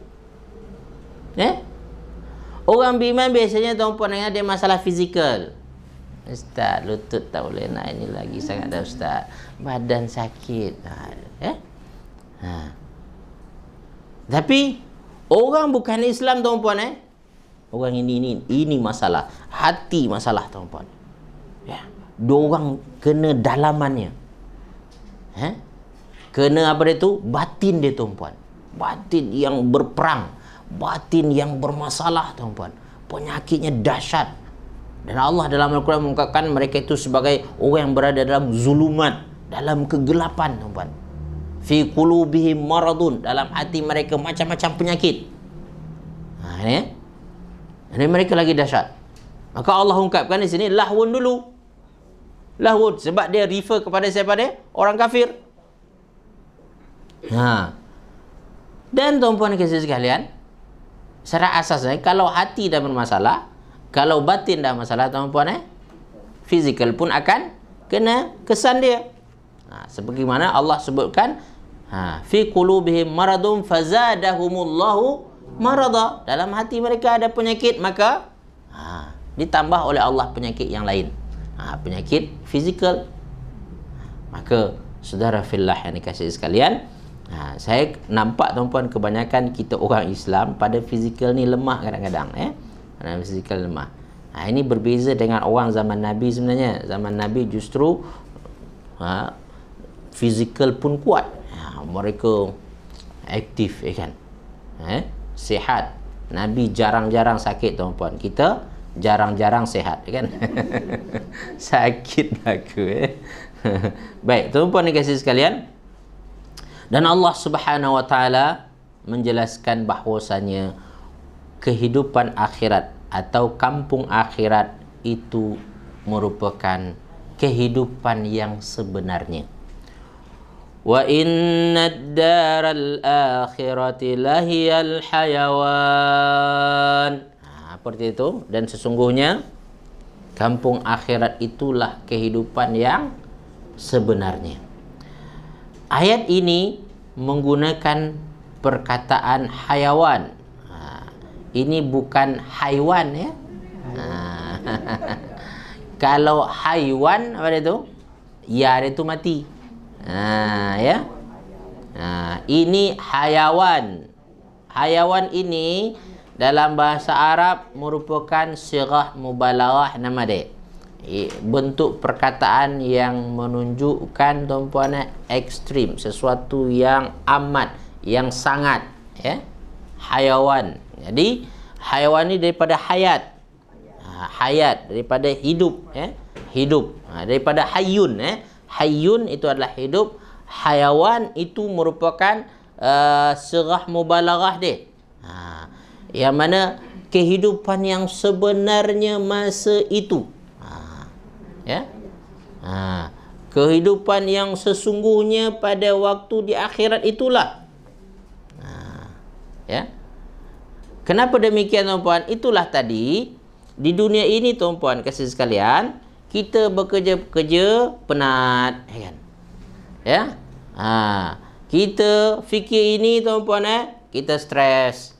Orang beriman biasanya tuan-puan ada masalah fizikal. Ustaz, lutut tak boleh nak ini lagi sangat dah Ustaz. Badan sakit. Tapi orang bukan Islam, tuan-puan, orang ini masalah hati, masalah, tuan-puan. Diorang kena dalamannya. Kena apa dia tu? Batin dia, tuan-puan. Batin yang berperang, batin yang bermasalah, tuan-puan. Penyakitnya dahsyat. Dan Allah dalam Al-Quran mengungkapkan mereka itu sebagai orang yang berada dalam zulumat, dalam kegelapan, tuan-puan. Fi qulubihim maradun, dalam hati mereka macam-macam penyakit. Ini mereka lagi dahsyat. Maka Allah ungkapkan di sini lahwun dulu. Lahwun sebab dia refer kepada siapa dia? Orang kafir. Dan tuan-puan kasih sekalian, secara asasnya kalau hati dah bermasalah, kalau batin dah masalah, tuan-puan, fizikal pun akan kena kesan dia. Sebagaimana Allah sebutkan, fi qulubihim maradun fazadahumullahu marada, dalam hati mereka ada penyakit, maka ditambah oleh Allah penyakit yang lain, penyakit fizikal. Maka saudara fillah yang dikasihi sekalian, saya nampak, tuan-puan, kebanyakan kita orang Islam pada fizikal ni lemah kadang-kadang, fizikal lemah. Ini berbeza dengan orang zaman Nabi sebenarnya. Zaman Nabi justru fizikal pun kuat. Mereka aktif, kan? Sihat. Nabi jarang-jarang sakit, tuan-puan. Kita jarang-jarang sihat, kan? Sakit aku, Baik, tuan-puan dikasihi sekalian. Dan Allah Subhanahu wa taala menjelaskan bahwasanya kehidupan akhirat atau kampung akhirat itu merupakan kehidupan yang sebenarnya. Wa innad daral akhirati lahiyal hayawan. Seperti itu. Dan sesungguhnya kampung akhirat itulah kehidupan yang sebenarnya. Ayat ini menggunakan perkataan hayawan. Ini bukan haiwan, ya. Kalau haiwan, apa dia tu? Ya, dia tu mati. Ya. Ini hayawan. Hayawan ini dalam bahasa Arab merupakan sirah mubalaghah nama dia. Bentuk perkataan yang menunjukkan, tuan-puan, ekstrim, sesuatu yang amat, yang sangat, ya. Hayawan. Jadi hayawan ini daripada hayat. Hayat daripada hidup, ya. Hidup. Daripada hayyun, hayyun itu adalah hidup. Hayawan itu merupakan sirah mubalaghah dia. Yang mana kehidupan yang sebenarnya masa itu. Ya. Kehidupan yang sesungguhnya pada waktu di akhirat itulah. Ya. Kenapa demikian, tuan-puan? Itulah tadi di dunia ini, tuan-puan kasih sekalian, kita bekerja penat, kan? Ya. Kita fikir ini, tuan-puan, kita stres.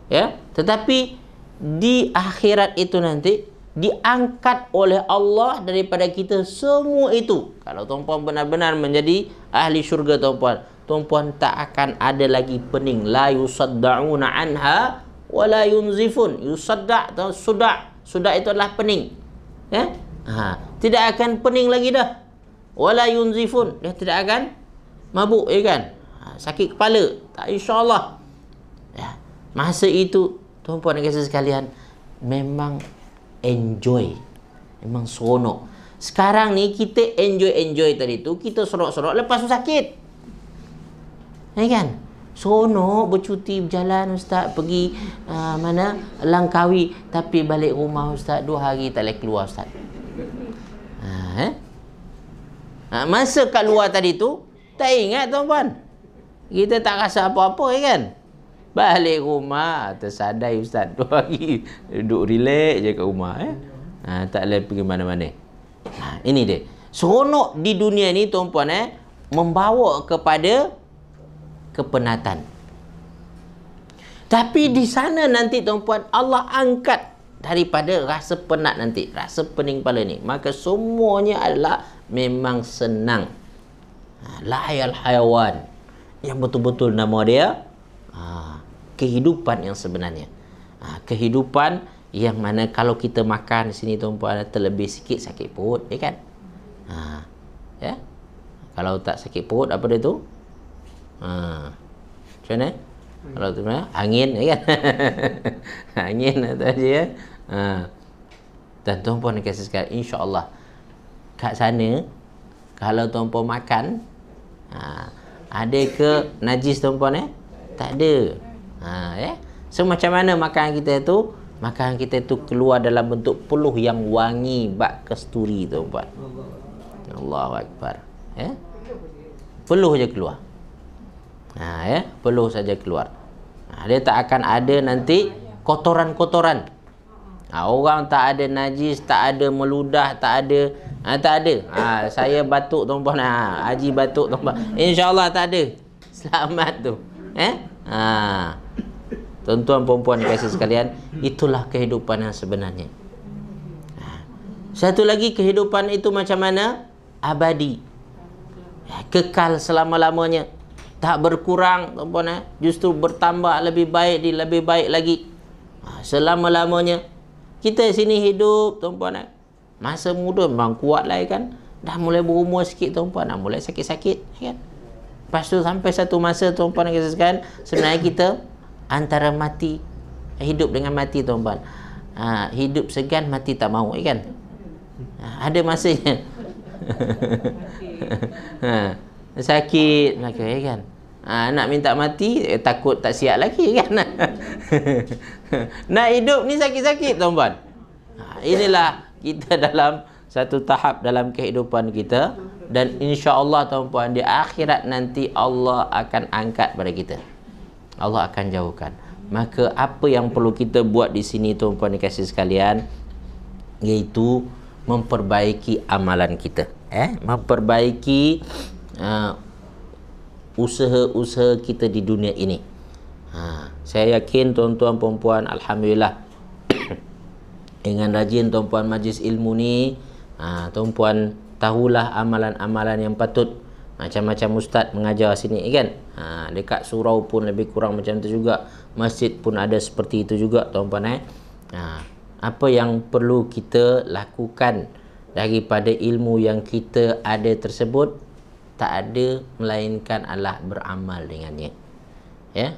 Ya. Tetapi di akhirat itu nanti diangkat oleh Allah daripada kita semua itu. Kalau tuan-puan benar-benar menjadi ahli syurga, tuan-puan, tuan-puan tak akan ada lagi pening. La yusaddauna anha wa la yunzifun. Yusadda' atau suda'. Suda' itu adalah pening. Ya? Tidak akan pening lagi dah. Wa la yunzifun. Dia tidak akan mabuk, ya kan? Sakit kepala. Tak, insya-Allah. Ya. Masa itu tuan-puan dan saudara sekalian, memang enjoy. Memang seronok. Sekarang ni kita enjoy tadi tu, kita sorok-sorok, lepas tu sakit. Ya kan? Seronok bercuti berjalan ustaz, pergi mana Langkawi, tapi balik rumah ustaz 2 hari tak boleh keluar ustaz. Masa kat luar tadi tu tak ingat tuan-puan. Kita tak rasa apa-apa, ya kan? Balik rumah tersadai ustaz 2 hari duduk relax je kat rumah, tak boleh pergi mana-mana. Ini dia. Seronok di dunia ni tuan-puan, membawa kepada kepenatan. Tapi di sana nanti tuan-puan, Allah angkat daripada rasa penat nanti, rasa pening kepala ni. Maka semuanya adalah memang senang. Lahayal hayawan, yang betul-betul nama dia kehidupan yang sebenarnya. Kehidupan yang mana kalau kita makan di sini tuan-puan, terlebih sikit sakit perut, ya kan? Ya. Kalau tak sakit perut, apa dia tu? Macam mana? Kalau tu angin, ya kan? Angin atau aja, ya. Dan tuan-puan dan kasih sekalian, insya-Allah kat sana kalau tuan-puan makan, ada ke najis tuan-puan, tak ada. Ya. So macam mana makanan kita tu? Makanan kita tu keluar dalam bentuk peluh yang wangi bak kasturi tuan-puan. Allahu akbar. Ya. Peluh je keluar. Ya, peluh saja keluar. Dia tak akan ada nanti kotoran-kotoran. Orang tak ada najis, tak ada meludah, tak ada. Tak ada. Saya batuk tuan-puan. Haji batuk tuan-puan. InsyaAllah tak ada. Selamat tu. Tuan-tuan perempuan kasih sekalian, itulah kehidupan yang sebenarnya. Satu lagi, kehidupan itu macam mana? Abadi. Kekal selama-lamanya. Tak berkurang, tuan-puan, justru bertambah, lebih baik lagi. Selama-lamanya. Kita sini hidup, tuan-puan, masa muda memang kuat lah, kan? Dah mulai berumur sikit, tuan-puan, dah mulai sakit-sakit, kan? Lepas tu sampai satu masa, tuan-puan kasih sekalian, sebenarnya kita antara mati, hidup dengan mati, tuan-puan. Hidup segan, mati tak mahu, kan? Ada masanya. Sakit, ya kan? Nak minta mati, takut tak siap lagi, kan? Nak hidup ni sakit-sakit, tuan-puan. Inilah kita dalam satu tahap dalam kehidupan kita, dan insya-Allah tuan-puan, di akhirat nanti Allah akan angkat pada kita. Allah akan jauhkan. Maka apa yang perlu kita buat di sini tuan-puan dikasih sekalian, iaitu memperbaiki amalan kita, memperbaiki usaha-usaha kita di dunia ini. Saya yakin tuan-tuan perempuan, alhamdulillah, dengan rajin tuan-puan majlis ilmu ni, tuan-puan tahulah amalan-amalan yang patut. Macam-macam ustaz mengajar sini, kan? Dekat surau pun lebih kurang macam tu juga. Masjid pun ada seperti itu juga, tuan-puan. Apa yang perlu kita lakukan daripada ilmu yang kita ada tersebut, tak ada melainkan adalah beramal dengannya. Ya,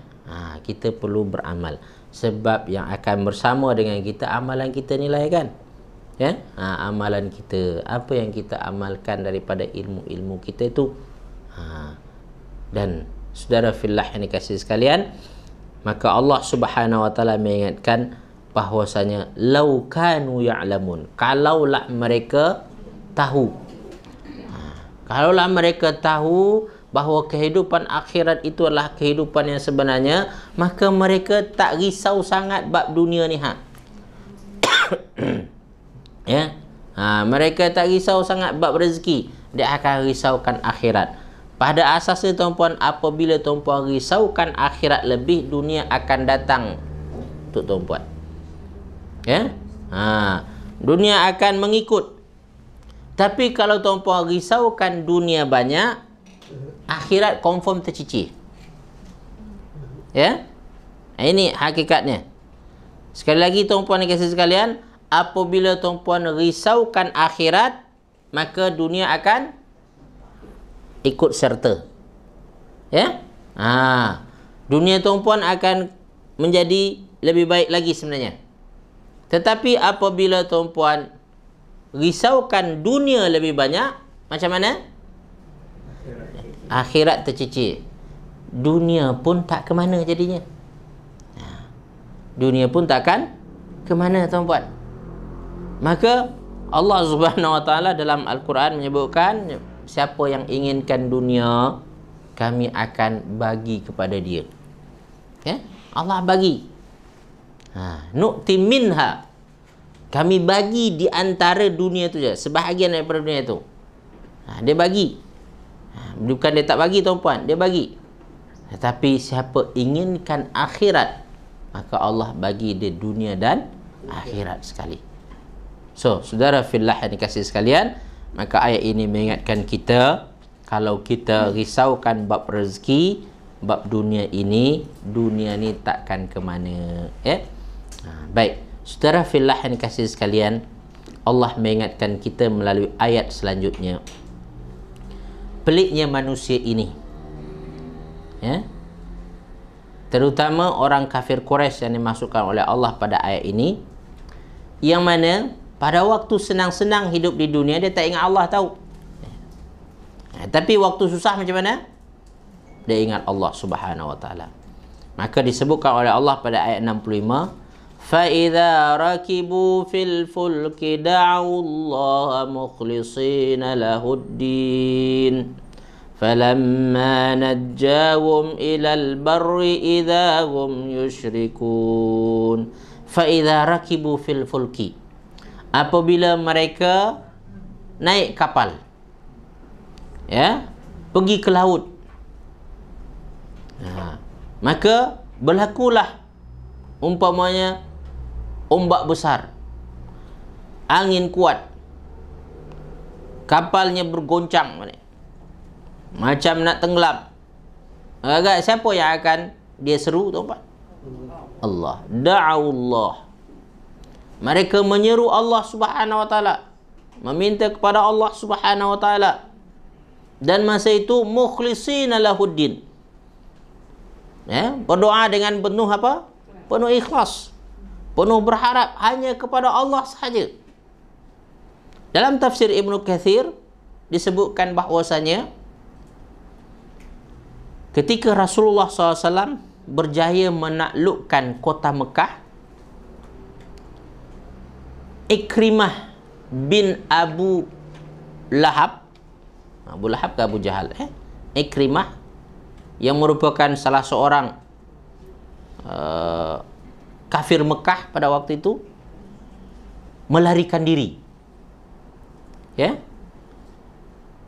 kita perlu beramal, sebab yang akan bersama dengan kita amalan kita nilai, kan? Ya, amalan kita, apa yang kita amalkan daripada ilmu-ilmu kita itu. Dan saudara fillah yang dikasihi sekalian, maka Allah Subhanahu wa taala mengingatkan bahwasanya lau kanu ya'lamun, kalaulah mereka tahu, kalaulah mereka tahu bahawa kehidupan akhirat itu adalah kehidupan yang sebenarnya, maka mereka tak risau sangat bab dunia ni. Ya, mereka tak risau sangat bab rezeki, dia akan risaukan akhirat. Pada asasnya tuan-puan, apabila tuan-puan risaukan akhirat lebih, dunia akan datang untuk tuan-puan. Ya, dunia akan mengikut. Tapi kalau tuan-puan risaukan dunia banyak, akhirat confirm tercicir. Ya? Ini hakikatnya. Sekali lagi tuan-puan dan kasih sekalian, apabila tuan-puan risaukan akhirat, maka dunia akan ikut serta. Ya? Dunia tuan-puan akan menjadi lebih baik lagi sebenarnya. Tetapi apabila tuan-puan risaukan dunia lebih banyak, macam mana? Akhirat tercicir. Dunia pun tak ke mana jadinya. Dunia pun takkan ke mana tuan-puan. Maka Allah Subhanahu Wa Taala dalam Al-Quran menyebutkan, siapa yang inginkan dunia, kami akan bagi kepada dia. Ya? Allah bagi. Nu'ti minha. Kami bagi di antara dunia tu je, sebahagian daripada dunia tu. Dia bagi. Bukan dia tak bagi tuan-puan, dia bagi. Tetapi siapa inginkan akhirat, maka Allah bagi dia dunia dan akhirat sekali. So, saudara fillah yang dikasihi sekalian, maka ayat ini mengingatkan kita, kalau kita risaukan bab rezeki, bab dunia ini takkan ke mana. Ya? Baik, saudara fillah yang dikasihi sekalian, Allah mengingatkan kita melalui ayat selanjutnya. Peliknya manusia ini, ya, terutama orang kafir Quraisy yang dimasukkan oleh Allah pada ayat ini, yang mana pada waktu senang-senang hidup di dunia dia tak ingat Allah, tahu. Tapi waktu susah macam mana? Dia ingat Allah Subhanahu Wa Taala. Maka disebutkan oleh Allah pada ayat 65, فَإِذَا رَكِبُوا فِي الْفُلْكِ دَعَوُا اللَّهَ مُخْلِصِينَ لَهُ الدِّينَ فَلَمَّا نَجَّاهُمْ إِلَى الْبَرِّ إِذَا هُمْ يُشْرِكُونَ. فَإِذَا رَكِبُوا فِي الْفُلْكِ, apabila mereka naik kapal, ya, pergi ke laut, maka berlakulah umpamanya ombak besar, angin kuat, kapalnya bergoncang macam nak tenggelam. Agak siapa yang akan dia seru, tuan-tuan? Allah. Da'awullah. Mereka menyeru Allah Subhanahu Wa Taala, meminta kepada Allah Subhanahu Wa Taala, dan masa itu mukhlisina lahuddin, ya, berdoa dengan penuh apa? Penuh ikhlas, penuh berharap hanya kepada Allah sahaja. Dalam tafsir Ibnu Katsir disebutkan bahwasanya ketika Rasulullah SAW berjaya menaklukkan kota Mekah, Ikrimah bin Abu Lahab ke Abu Jahal, Ikrimah yang merupakan salah seorang kafir Mekah pada waktu itu, melarikan diri. Ya,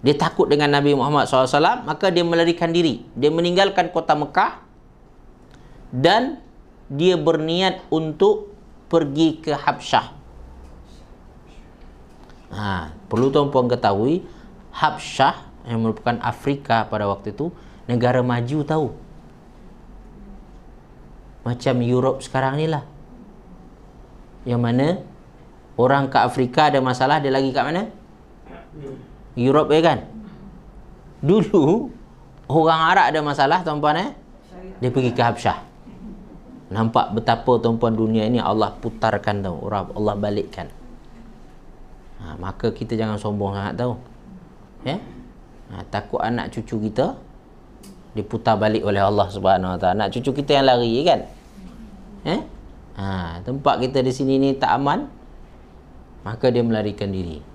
dia takut dengan Nabi Muhammad SAW, maka dia melarikan diri. Dia meninggalkan kota Mekah dan dia berniat untuk pergi ke Habsyah. Perlu tuan-puan ketahui, Habsyah yang merupakan Afrika pada waktu itu negara maju, tahu. Macam Europe sekarang ni lah, yang mana orang ke Afrika ada masalah, dia lagi kat mana? Europe, ya kan? Dulu orang Arab ada masalah, tuan-puan, dia pergi ke Habsyah. Nampak betapa, tuan-puan, dunia ini Allah putarkan, tahu, Allah balikkan. Maka kita jangan sombong sangat, tahu, ya. Takut anak cucu kita diputar balik oleh Allah Subhanahu Wa Taala. Anak cucu kita yang lari, kan? Tempat kita di sini ni tak aman, maka dia melarikan diri.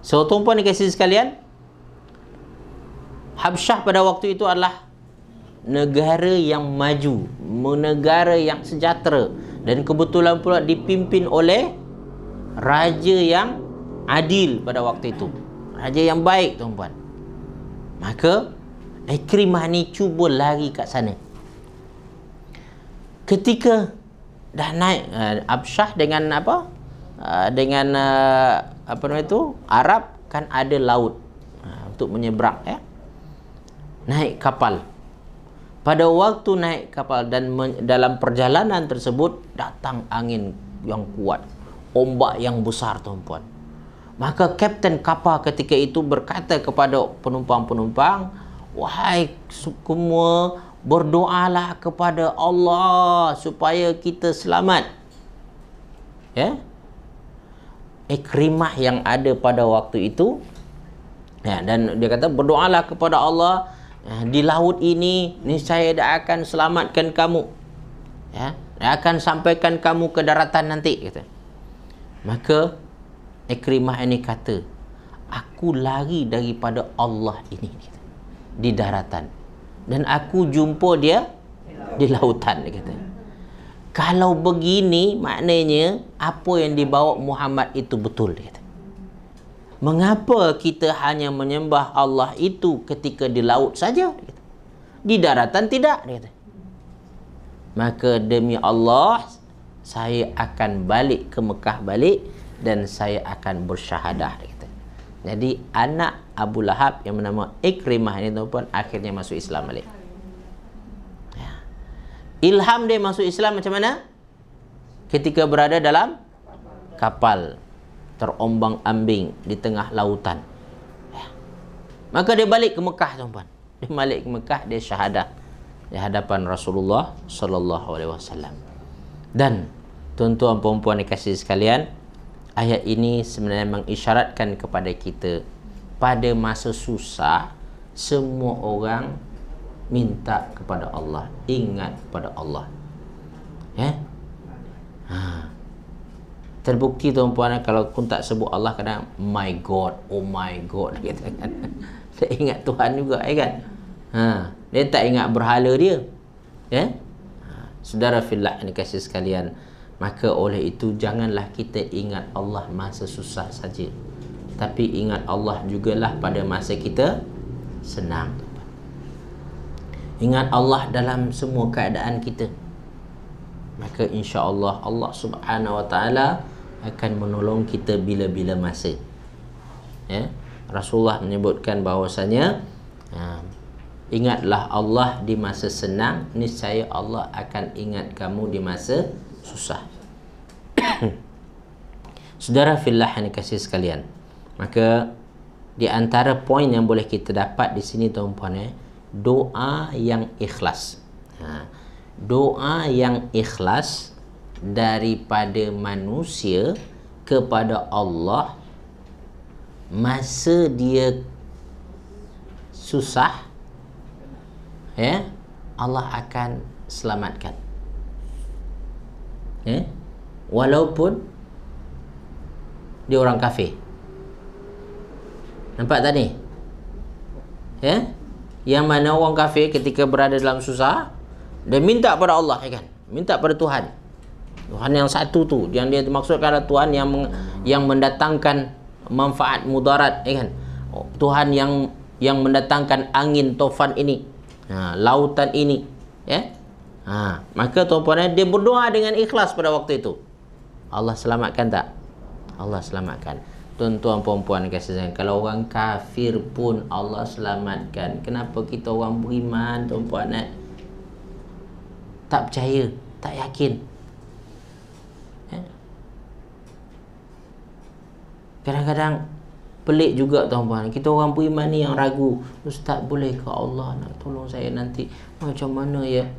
So, tuan-puan dikasihi sekalian, Habsyah pada waktu itu adalah negara yang maju, negara yang sejahtera, dan kebetulan pula dipimpin oleh raja yang adil pada waktu itu, raja yang baik, tuan-puan. Maka Ikrimah ni cuba lari kat sana. Ketika dah naik Habsyah dengan apa? Dengan apa nama itu? Arab kan ada laut. untuk menyeberang, ya. Naik kapal. Pada waktu naik kapal dan dalam perjalanan tersebut datang angin yang kuat, ombak yang besar, tuan-puan. Maka kapten kapal ketika itu berkata kepada penumpang-penumpang, wahai semua, berdoalah kepada Allah supaya kita selamat. Ya. Ikrimah yang ada pada waktu itu, ya, dan dia kata berdoalah kepada Allah, di laut ini niscaya dia akan selamatkan kamu, ya, dia akan sampaikan kamu ke daratan nanti, kata. Maka Ikrimah ini kata, aku lari daripada Allah ini, kata, di daratan, dan aku jumpa dia di lautan, dia kata. Kalau begini maknanya apa yang dibawa Muhammad itu betul, dia kata. Mengapa kita hanya menyembah Allah itu ketika di laut saja, dia kata. Di daratan tidak, dia kata. Maka demi Allah, saya akan balik ke Mekah balik dan saya akan bersyahadah, dia kata. Jadi anak Abu Lahab yang bernama Ikrimah ini, tuan-puan, akhirnya masuk Islam balik. Ilham dia masuk Islam macam mana? Ketika berada dalam kapal terombang-ambing di tengah lautan. Maka dia balik ke Mekah, tuan-puan. Dia balik ke Mekah, dia syahadah di hadapan Rasulullah sallallahu alaihi wasallam. Dan tuan-tuan puan-puan dikasihi sekalian, ayat ini sebenarnya mengisyaratkan kepada kita pada masa susah semua orang minta kepada Allah, ingat kepada Allah, ya. Terbukti tuan-puan, kalau pun tak sebut Allah kadang my God, oh my God, gitu kan. Dia ingat Tuhan juga, ya kan. Dia tak ingat berhala dia, ya. Saudara fillah yang dikasihi sekalian, maka oleh itu janganlah kita ingat Allah masa susah saja, tapi ingat Allah jugalah pada masa kita senang. Ingat Allah dalam semua keadaan kita. Maka insya-Allah Allah Subhanahu wa taala akan menolong kita bila-bila masa. Ya. Rasulullah menyebutkan bahawasanya, ingatlah Allah di masa senang, niscaya Allah akan ingat kamu di masa susah. Saudara fillah yang dikasihi sekalian, maka di antara poin yang boleh kita dapat di sini, tuan-puan, doa yang ikhlas. Doa yang ikhlas daripada manusia kepada Allah masa dia susah, ya, Allah akan selamatkan. Ya, walaupun dia orang kafir. Nampak tak ni? Ya, yang mana orang kafir ketika berada dalam susah, dia minta pada Allah, ya kan? Minta pada Tuhan. Tuhan yang satu tu, yang dia maksudkan adalah Tuhan yang mendatangkan manfaat mudarat, ya kan? Tuhan yang mendatangkan angin tofan ini, lautan ini, ya. Maka tuan-puan, dia berdoa dengan ikhlas pada waktu itu. Allah selamatkan tak? Allah selamatkan. Tuan-tuan puan-puan kasih sayang, kalau orang kafir pun Allah selamatkan, kenapa kita orang beriman, tuan-puan, tak percaya, tak yakin? Kadang-kadang pelik juga, tuan-puan, kita orang beriman ni yang ragu, Ustaz, boleh ke Allah nak tolong saya nanti? Macam mana ya?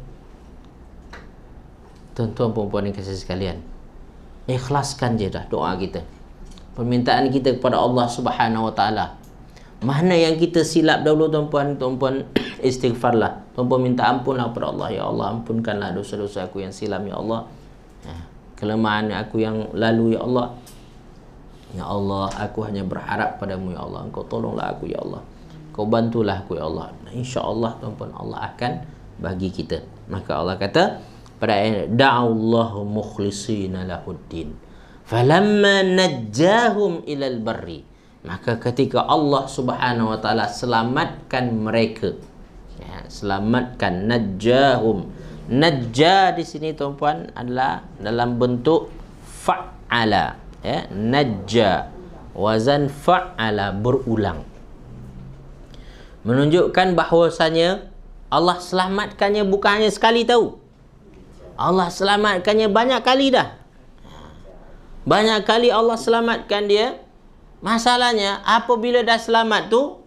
Tuan-tuan puan-puan yang kasih sekalian, ikhlaskan je dah doa kita, permintaan kita kepada Allah Subhanahu wa taala. Mana yang kita silap dahulu, tuan-puan, istighfarlah. Tuan-puan minta ampunlah kepada Allah. Ya Allah, ampunkanlah dosa-dosa aku yang silam, ya Allah. Kelemahan aku yang lalu, ya Allah. Ya Allah, aku hanya berharap padamu, ya Allah. Engkau tolonglah aku, ya Allah. Kau bantulah aku, ya Allah. InsyaAllah, tuan-puan, Allah akan bagi kita. Maka Allah kata pada ayat, da'allahu mukhlisina lahuddin falamma najjahum ilal barri. Maka ketika Allah Subhanahu wa taala selamatkan mereka, ya, selamatkan, najjahum. Najja di sini, tuan-puan, adalah dalam bentuk fa'ala, ya, najja, wazan fa'ala, berulang. menunjukkan bahwasanya Allah selamatkannya bukan hanya sekali tahu. Allah selamatkannya banyak kali dah. Banyak kali Allah selamatkan dia. Masalahnya apabila dah selamat tu,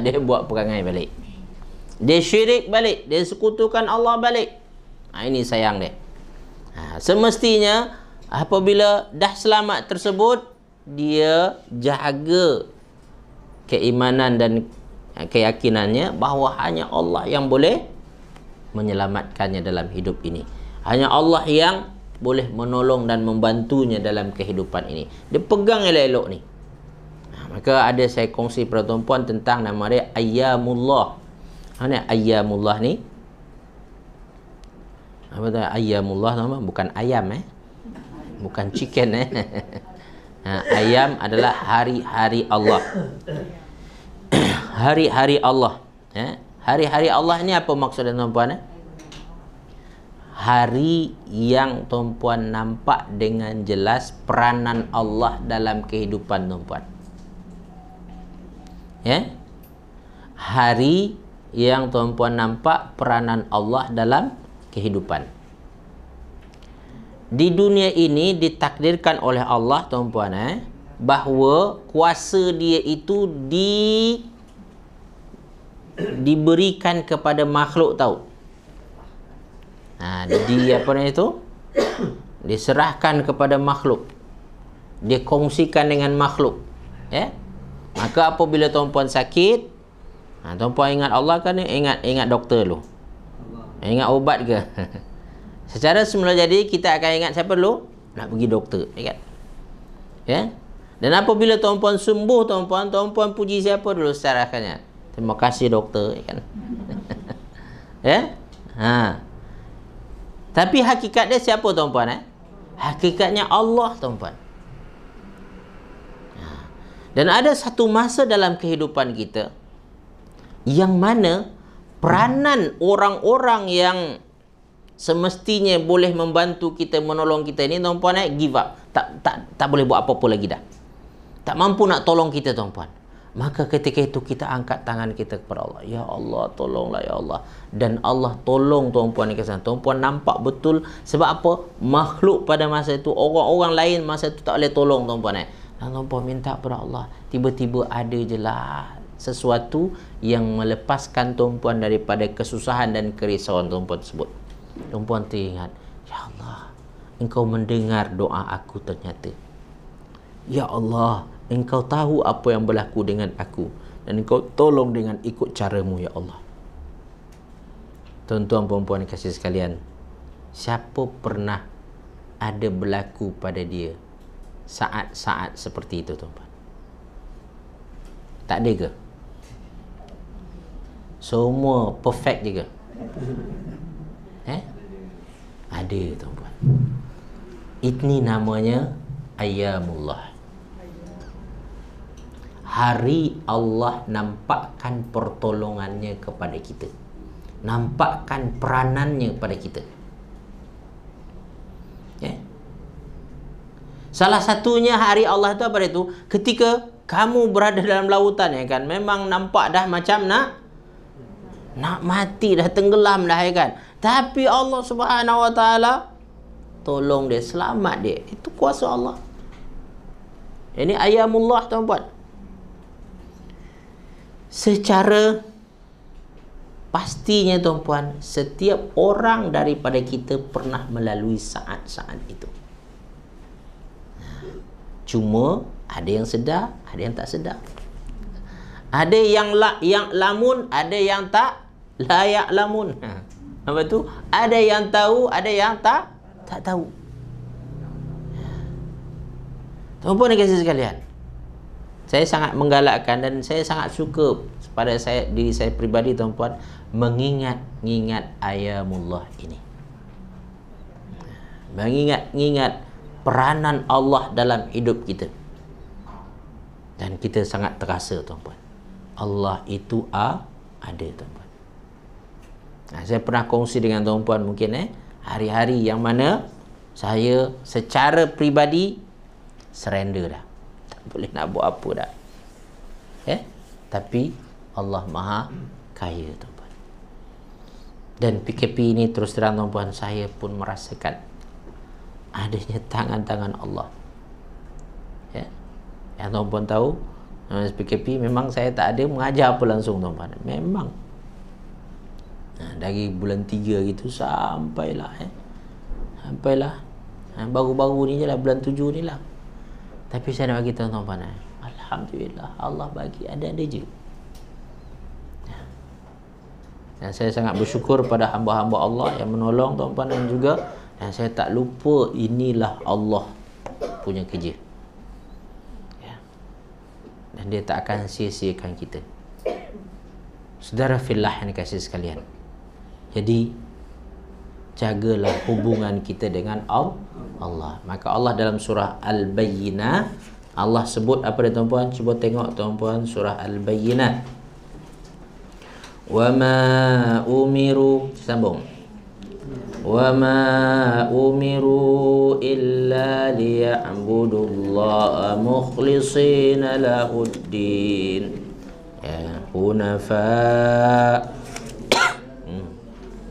dia buat perangai balik. Dia syirik balik, dia sekutukan Allah balik. Ini sayang dia. Semestinya apabila dah selamat tersebut, dia jaga keimanan dan keyakinannya bahawa hanya Allah yang boleh menyelamatkannya dalam hidup ini. Hanya Allah yang boleh menolong dan membantunya dalam kehidupan ini. Dia pegang elok-elok ni. Maka ada saya kongsi pada tuan-puan tentang nama dia Ayyamullah. Mana Ayyamullah ni? Apa tu Ayyamullah nama? Bukan ayam bukan chicken ayam adalah hari-hari Allah. Hari-hari Allah. Hari-hari Allah ni apa maksudnya tuan-puan? Hari yang tuan-puan nampak dengan jelas peranan Allah dalam kehidupan tuan-puan. Hari yang tuan-puan nampak peranan Allah dalam kehidupan. Di dunia ini ditakdirkan oleh Allah tuan-puan bahawa kuasa dia itu diberikan kepada makhluk tahu. Apa namanya itu? Diserahkan kepada makhluk. Dia kongsikan dengan makhluk. Maka apabila tuan-puan sakit, tuan-puan ingat Allah kan, ingat doktor dulu. Ingat obat ke? Secara semula jadi kita akan ingat siapa dulu? Nak pergi doktor, ingat. Dan apabila tuan-puan sembuh, tuan-puan puji siapa dulu secara akhirnya? Terima kasih doktor, kan? Tapi hakikat dia siapa tuan-puan? Hakikatnya Allah tuan-puan. Dan ada satu masa dalam kehidupan kita yang mana peranan orang-orang yang semestinya boleh membantu kita, menolong kita ni tuan-puan give up. Tak boleh buat apa-apa lagi dah. Tak mampu nak tolong kita tuan-puan. Maka ketika itu kita angkat tangan kita kepada Allah. Ya Allah, tolonglah ya Allah. Dan Allah tolong tuan-puan ni kesan. Tuan-puan nampak betul sebab apa? Makhluk pada masa itu, orang-orang lain masa itu tak boleh tolong tuan-puan Dan tuan-puan minta kepada Allah. Tiba-tiba ada je lah sesuatu yang melepaskan tuan-puan daripada kesusahan dan kerisauan tuan-puan tersebut. Tuan-puan teringat, ya Allah, Engkau mendengar doa aku ternyata. Ya Allah, Engkau tahu apa yang berlaku dengan aku dan Engkau tolong dengan ikut caramu ya Allah. Tuan-tuan puan-puan kasih sekalian, siapa pernah ada berlaku pada dia saat-saat seperti itu tuan-puan? Tak ada ke? Semua perfect je ke? Ada tuan-puan. Ini namanya Ayyamullah. Hari Allah nampakkan pertolongannya kepada kita, nampakkan peranannya kepada kita. Salah satunya hari Allah itu apa itu? Ketika kamu berada dalam lautan kan, memang nampak dah macam nak mati dah, tenggelam dah kan. Tapi Allah Subhanahu Wa Taala tolong dia, selamat dia. Itu kuasa Allah. Ini Ayyamullah tuan-puan. Secara pastinya tuan-puan, setiap orang daripada kita pernah melalui saat-saat itu. Cuma ada yang sedar, ada yang tak sedar. Ada yang lamun, ada yang tak layak lamun. Apa tu? Ada yang tahu, ada yang tak tahu. Tuan-puan dan kasih sekalian, saya sangat menggalakkan dan saya sangat suka pada diri saya pribadi tuan-puan mengingat Ayyamullah ini. Mengingat peranan Allah dalam hidup kita. Dan kita sangat terasa tuan-puan, Allah itu ada tuan-puan. Saya pernah kongsi dengan tuan-puan mungkin hari-hari yang mana saya secara pribadi surrender dah. Tak boleh nak buat apa dah. Tapi Allah Maha Kaya, tuan-puan. Dan PKP ini terus terang, tuan-puan, saya pun merasakan adanya tangan-tangan Allah. Ya, yang tuan-puan tahu, PKP memang saya tak ada mengajar apa langsung, tuan-puan. Memang dari bulan 3 gitu sampailah baru-baru ni je lah, bulan 7 ni lah. Tapi saya nak bagi tahu, tuan-puan, alhamdulillah Allah bagi ada je. Dan saya sangat bersyukur pada hamba-hamba Allah yang menolong, tuan-puan, dan juga dan saya tak lupa inilah Allah punya kerja. Ya. Dan dia tak akan sia-siakan kita. Saudara fillah yang dikasihi sekalian. Jadi jagalah hubungan kita dengan Allah. Maka Allah dalam surah Al-Bayyinah, Allah sebut apa dia, tuan-puan? Cuba tengok, tuan-puan, surah Al-Bayyinah. وَمَا أُمِرُوا, sambung. وَمَا أُمِرُوا إِلَّا لِيَعْبُدُوا اللَّهَ مُخْلِصِينَ لَهُ الدِّينَ حُنَفَاءَ.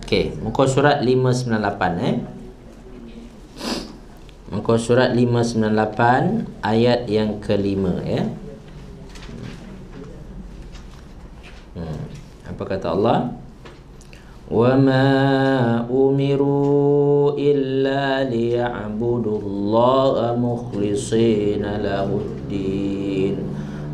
Okey, muka surat 598 muka surat 598 ayat yang kelima, ya. Apa kata Allah? وَمَا أُمِرُوا إِلَّا لِيَعْبُدُوا اللَّهَ مُخْلِصِينَ لَهُ الدِّينَ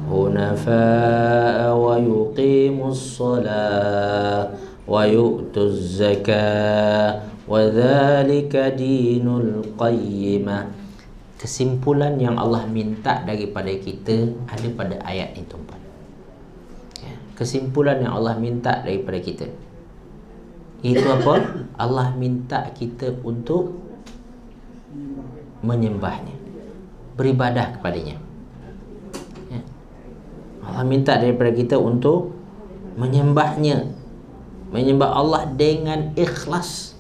حُنَفَاءَ وَيُقِيمُوا الصَّلَاةَ وَيُؤْتُوا الزَّكَاةَ وَذَلِكَ دِينُ الْقَيِّمَةِ. Kesimpulan yang Allah minta daripada kita ada pada ayat ini, tuan-tuan. Kesimpulan yang Allah minta daripada kita itu apa? Allah minta kita untuk menyembahnya, beribadah kepadanya. Ya. Allah minta daripada kita untuk menyembahnya, menyembah Allah dengan ikhlas,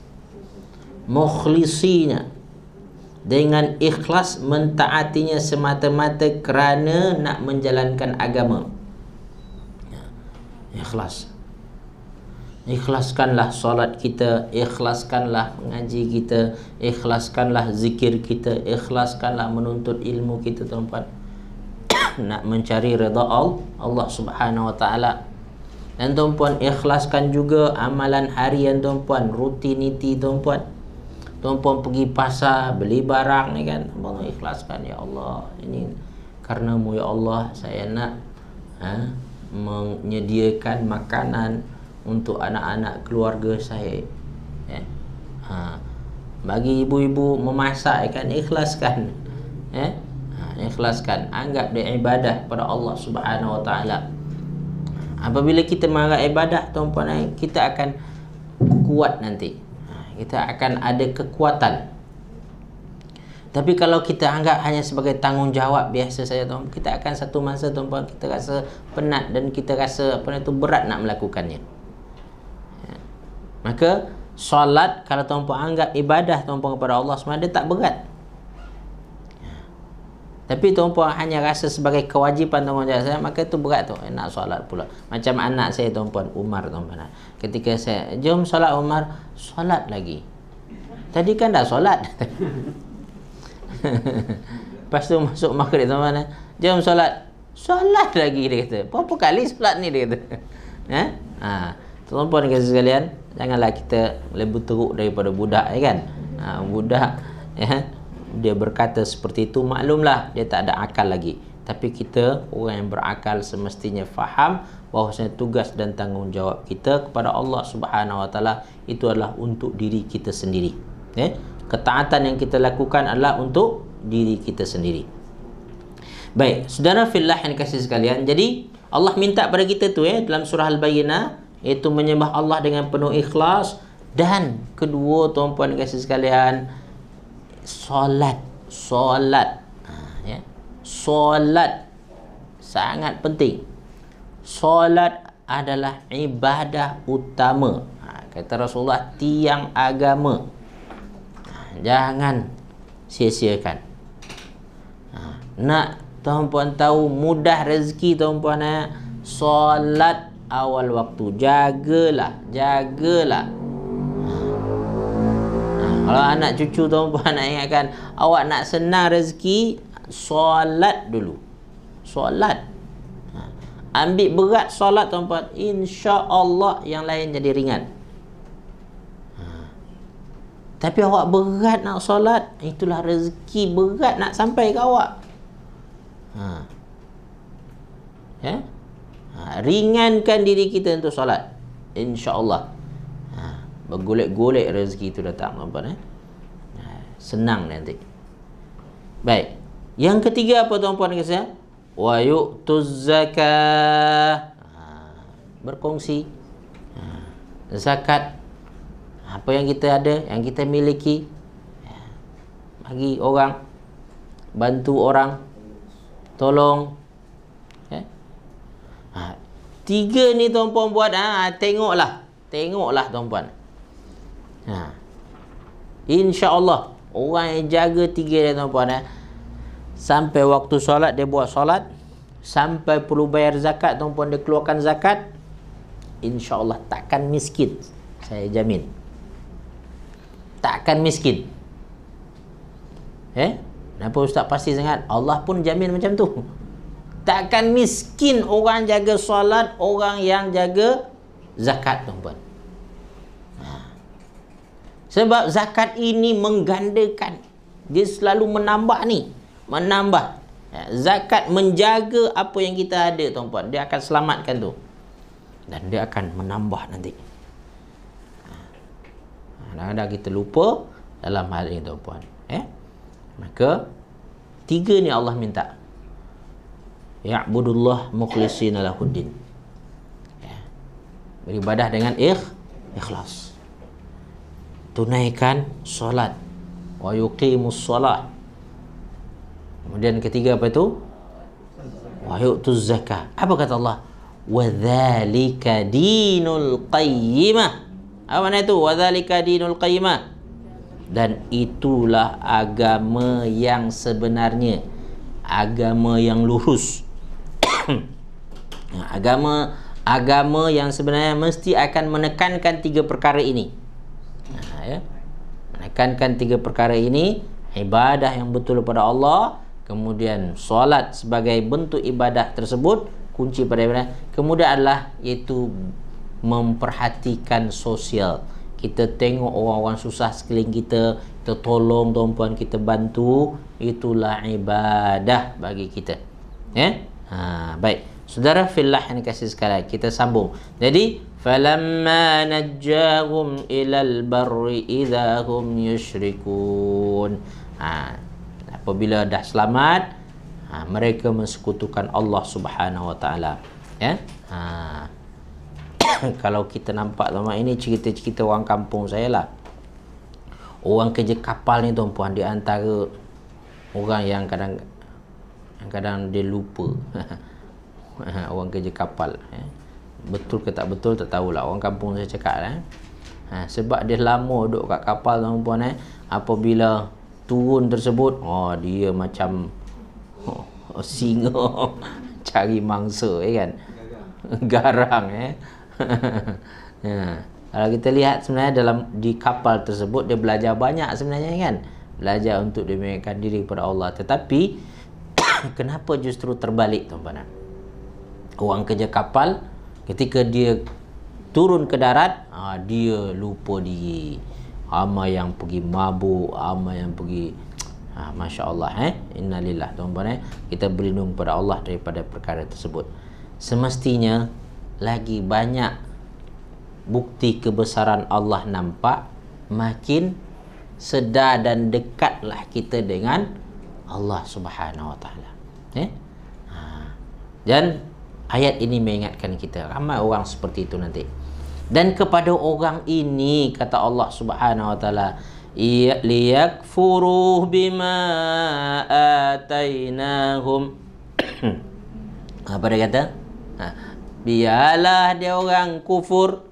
mukhlisina, dengan ikhlas mentaatinya semata-mata kerana nak menjalankan agama. Ikhlas. Ikhlaskanlah solat kita, ikhlaskanlah mengaji kita, ikhlaskanlah zikir kita, ikhlaskanlah menuntut ilmu kita, tuan-tuan. Nak mencari redha Allah Subhanahu wa taala. Dan tuan-puan, ikhlaskan juga amalan harian, tuan-puan, rutiniti, tuan-puan. Tuan-puan pergi pasar beli barang ni kan, tuan-puan ikhlaskan, ya Allah, ini karenamu ya Allah, saya nak menyediakan makanan untuk anak-anak keluarga saya. Bagi ibu-ibu memasak kan, ikhlaskan. Ikhlaskan, anggap dia ibadah pada Allah Subhanahu wa taala. Apabila kita menganggap ibadah, tuan-puan, kita akan kuat nanti. Kita akan ada kekuatan. Tapi kalau kita anggap hanya sebagai tanggungjawab biasa saja, tuan, kita akan satu masa, tuan-puan, kita rasa penat dan kita rasa berat nak melakukannya. Maka solat, kalau tuan-puan anggap ibadah, tuan-puan, kepada Allah SWT, dia tak berat. Tapi tuan-puan hanya rasa sebagai kewajipan tanggungjawab saya, maka itu berat tu, nak solat pula. Macam anak saya, tuan-puan, Umar, tuan-puan. Ketika saya, jom solat Umar, solat lagi. Tadi kan dah solat. Lepas tu masuk maghrib, tuan-tuan, jom solat. Solat lagi, dia kata. Berapa kali solat ni, dia kata. Tuan-tuan kasih sekalian, janganlah kita lebih teruk daripada budak, ya kan? Budak, ya, dia berkata seperti itu, maklumlah dia tak ada akal lagi. Tapi kita, orang yang berakal, semestinya faham bahawasanya tugas dan tanggungjawab kita kepada Allah Subhanahu wa taala itu adalah untuk diri kita sendiri. Ketaatan yang kita lakukan adalah untuk diri kita sendiri. Baik, saudara fillah yang dikasihi sekalian, jadi Allah minta pada kita tu, dalam surah Al-Bayyinah, iaitu menyembah Allah dengan penuh ikhlas. Dan kedua, tuan-puan dikasihi sekalian, solat. Solat sangat penting. Solat adalah ibadah utama. Kata Rasulullah, tiang agama. Jangan sia-siakan. Nak tuan-puan tahu mudah rezeki, tuan-puan, solat awal waktu. Jagalah. Kalau anak cucu tuan-puan nak ingatkan, awak nak senang rezeki, solat dulu. Solat. Ambil berat solat tuan-puan, insya-Allah yang lain jadi ringan. Tapi awak berat nak solat, itulah rezeki berat nak sampai ke awak. Ringankan diri kita untuk solat, insya-Allah. Bergolek-golek rezeki itu datang tuan-puan. Senang nanti. Baik. Yang ketiga apa tuan-puan kata? Wa yu'tuz zakah. Berkongsi. Zakat. Apa yang kita ada, yang kita miliki, bagi orang, bantu orang, tolong. Tiga ni tuan-puan buat, tengoklah tuan-puan. InsyaAllah orang yang jaga tiga dia tuan-puan, sampai waktu solat dia buat solat, sampai perlu bayar zakat tuan-puan dia keluarkan zakat, InsyaAllah takkan miskin. Saya jamin takkan miskin. Kenapa Ustaz pasti sangat? Allah pun jamin macam tu. Takkan miskin orang jaga solat, orang yang jaga zakat tuan-puan. Sebab zakat ini menggandakan. Dia selalu menambah ni. Menambah. Zakat menjaga apa yang kita ada tuan-puan. Dia akan selamatkan tu. Dan dia akan menambah nanti. Kadang-kadang kita lupa dalam hal ini tuan-puan. Maka tiga ni Allah minta. Ya'budullah mukhlishina lahuddin. Beribadah dengan ikhlas. Tunaikan solat. Wa yuqimus solat. Kemudian ketiga apa itu? Wa yu'tuz zakah. Apa kata Allah? Wa dzalika dinul qayyimah. Apa makna itu? Wa dzalika dinul qayyimah. Dan itulah agama yang sebenarnya. Agama yang lurus. Agama yang sebenarnya mesti akan menekankan tiga perkara ini. Menekankan tiga perkara ini, ibadah yang betul kepada Allah, kemudian solat sebagai bentuk ibadah tersebut, kunci pada ibadah, kemudian adalah iaitu memperhatikan sosial. Kita tengok orang-orang susah sekeliling kita, kita tolong tuan-puan, kita bantu, itulah ibadah bagi kita. Baik. Saudara fillah yang dikasih sekalian, kita sambung. Jadi, falamma najjahum ilal barri idza hum yusyrikun. Apabila dah selamat, mereka mensekutukan Allah Subhanahu wa taala. Kalau kita nampak teman, ini cerita-cerita orang kampung saya lah. Orang kerja kapal ni tuan-puan, di antara orang yang kadang dia lupa. Orang kerja kapal, betul ke tak betul tak tahulah, orang kampung saya cakap lah. Sebab dia lama duduk kat kapal tuan-puan, apabila turun tersebut, dia macam singa cari mangsa, kan, garang. Kalau kita lihat sebenarnya di kapal tersebut dia belajar banyak sebenarnya, kan, belajar untuk dia mengingatkan diri kepada Allah. Tetapi kenapa justru terbalik tuan-puan? Orang kerja kapal ketika dia turun ke darat, dia lupa diri. Ama yang pergi mabuk, ama yang pergi Masya Allah, innalillah tuan-puan, kita berlindung kepada Allah daripada perkara tersebut. Semestinya lagi banyak bukti kebesaran Allah nampak, makin sedar dan dekatlah kita dengan Allah Subhanahu wa taala. Dan ayat ini mengingatkan kita, ramai orang seperti itu nanti. Dan kepada orang ini kata Allah Subhanahu wa taala, liyakfuru bima atainahum. Apa dia kata? Biarlah dia orang kufur.